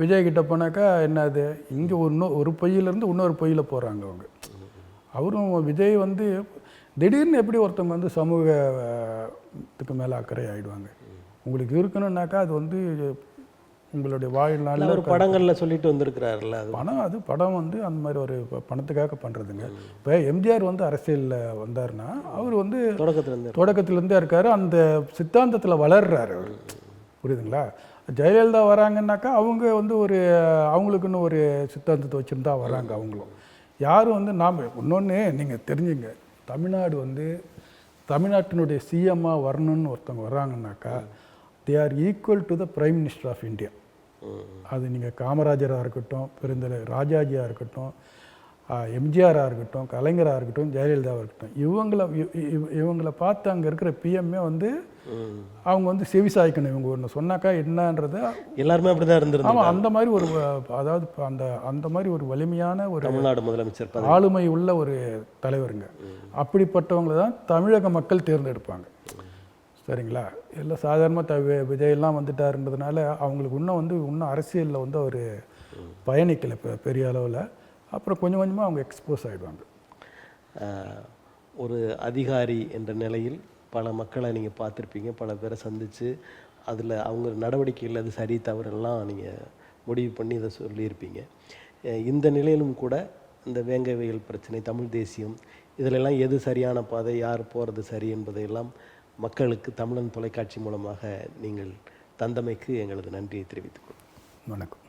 விஜய்கிட்ட போனாக்கா என்னது, இங்கே ஒரு பொய்யிலேருந்து இன்னொரு பொய்யில் போகிறாங்க அவங்க. அவரும் விஜய் வந்து திடீர்னு எப்படி ஒருத்தவங்க வந்து சமூகத்துக்கு மேலே அக்கறை ஆகிடுவாங்க. உங்களுக்கு இருக்கணும்னாக்கா அது வந்து உங்களுடைய வாழ்நாளில் ஒரு படங்களில் சொல்லிட்டு வந்திருக்கிறாருல்ல, அது படம் வந்து அந்த மாதிரி ஒரு பணத்துக்காக பண்ணுறதுங்க. இப்போ எம்ஜிஆர் வந்து அரசியலில் வந்தார்னா அவர் வந்து தொடக்கத்துலேருந்தே இருக்கார், அந்த சித்தாந்தத்தில் வளர்றாரு அவர், புரியுதுங்களா? ஜெயலலிதா வராங்கன்னாக்கா அவங்க வந்து அவங்களுக்குன்னு ஒரு சித்தாந்தத்தை வச்சுருந்தா வராங்க. அவங்களும் யாரும் வந்து நாம் இன்னொன்று நீங்கள் தெரிஞ்சுங்க, தமிழ்நாடு வந்து தமிழ்நாட்டினுடைய சிஎம்மாக வரணும்னு ஒருத்தவங்க வர்றாங்கன்னாக்கா they are equal to the prime minister of India. அது நீங்கள் காமராஜராக இருக்கட்டும், பெருந்தலைவர் ராஜாஜியாக இருக்கட்டும், எம்ஜிஆராக இருக்கட்டும், கலைஞராக இருக்கட்டும், ஜெயலலிதாவாக இருக்கட்டும், இவங்களை பார்த்து அங்கே இருக்கிற பிஎம்ஏ வந்து அவங்க வந்து செவி சாய்க்கணும். இவங்க ஒன்று சொன்னாக்கா என்னன்றது எல்லாருமே அப்படி தான் இருந்திருந்தாங்க. ஆமாம், அந்த மாதிரி ஒரு அதாவது அந்த மாதிரி ஒரு வலிமையான ஒரு தமிழ்நாடு முதலமைச்சர் ஆளுமை உள்ள ஒரு தலைவருங்க. அப்படிப்பட்டவங்களை தான் தமிழக மக்கள் தேர்ந்தெடுப்பாங்க. சரிங்களா? இல்லை சாதாரணமாக விஜயெல்லாம் வந்துட்டாருன்றதுனால அவங்களுக்கு இன்னும் அரசியலில் வந்து அவர் பயணிக்கலை பெரிய அளவில். அப்புறம் கொஞ்சம் கொஞ்சமாக அவங்க எக்ஸ்போஸ் ஆகிடுவாங்க. ஒரு அதிகாரி என்ற நிலையில் பல மக்களை நீங்கள் பார்த்துருப்பீங்க, பல பேரை சந்தித்து அதில் அவங்க நடவடிக்கைகள் அது சரி தவறெல்லாம் நீங்கள் முடிவு பண்ணி இதை சொல்லியிருப்பீங்க. இந்த நிலையிலும் கூட இந்த வேங்கவேல் பிரச்சனை, தமிழ் தேசியம், இதிலெல்லாம் எது சரியான பாதை, யார் போகிறது சரி என்பதையெல்லாம் மக்களுக்கு தமிழன் தொலைக்காட்சி மூலமாக நீங்கள் தந்தமைக்கு எங்களது நன்றியை தெரிவித்துக் கொள்கிறோம். வணக்கம்.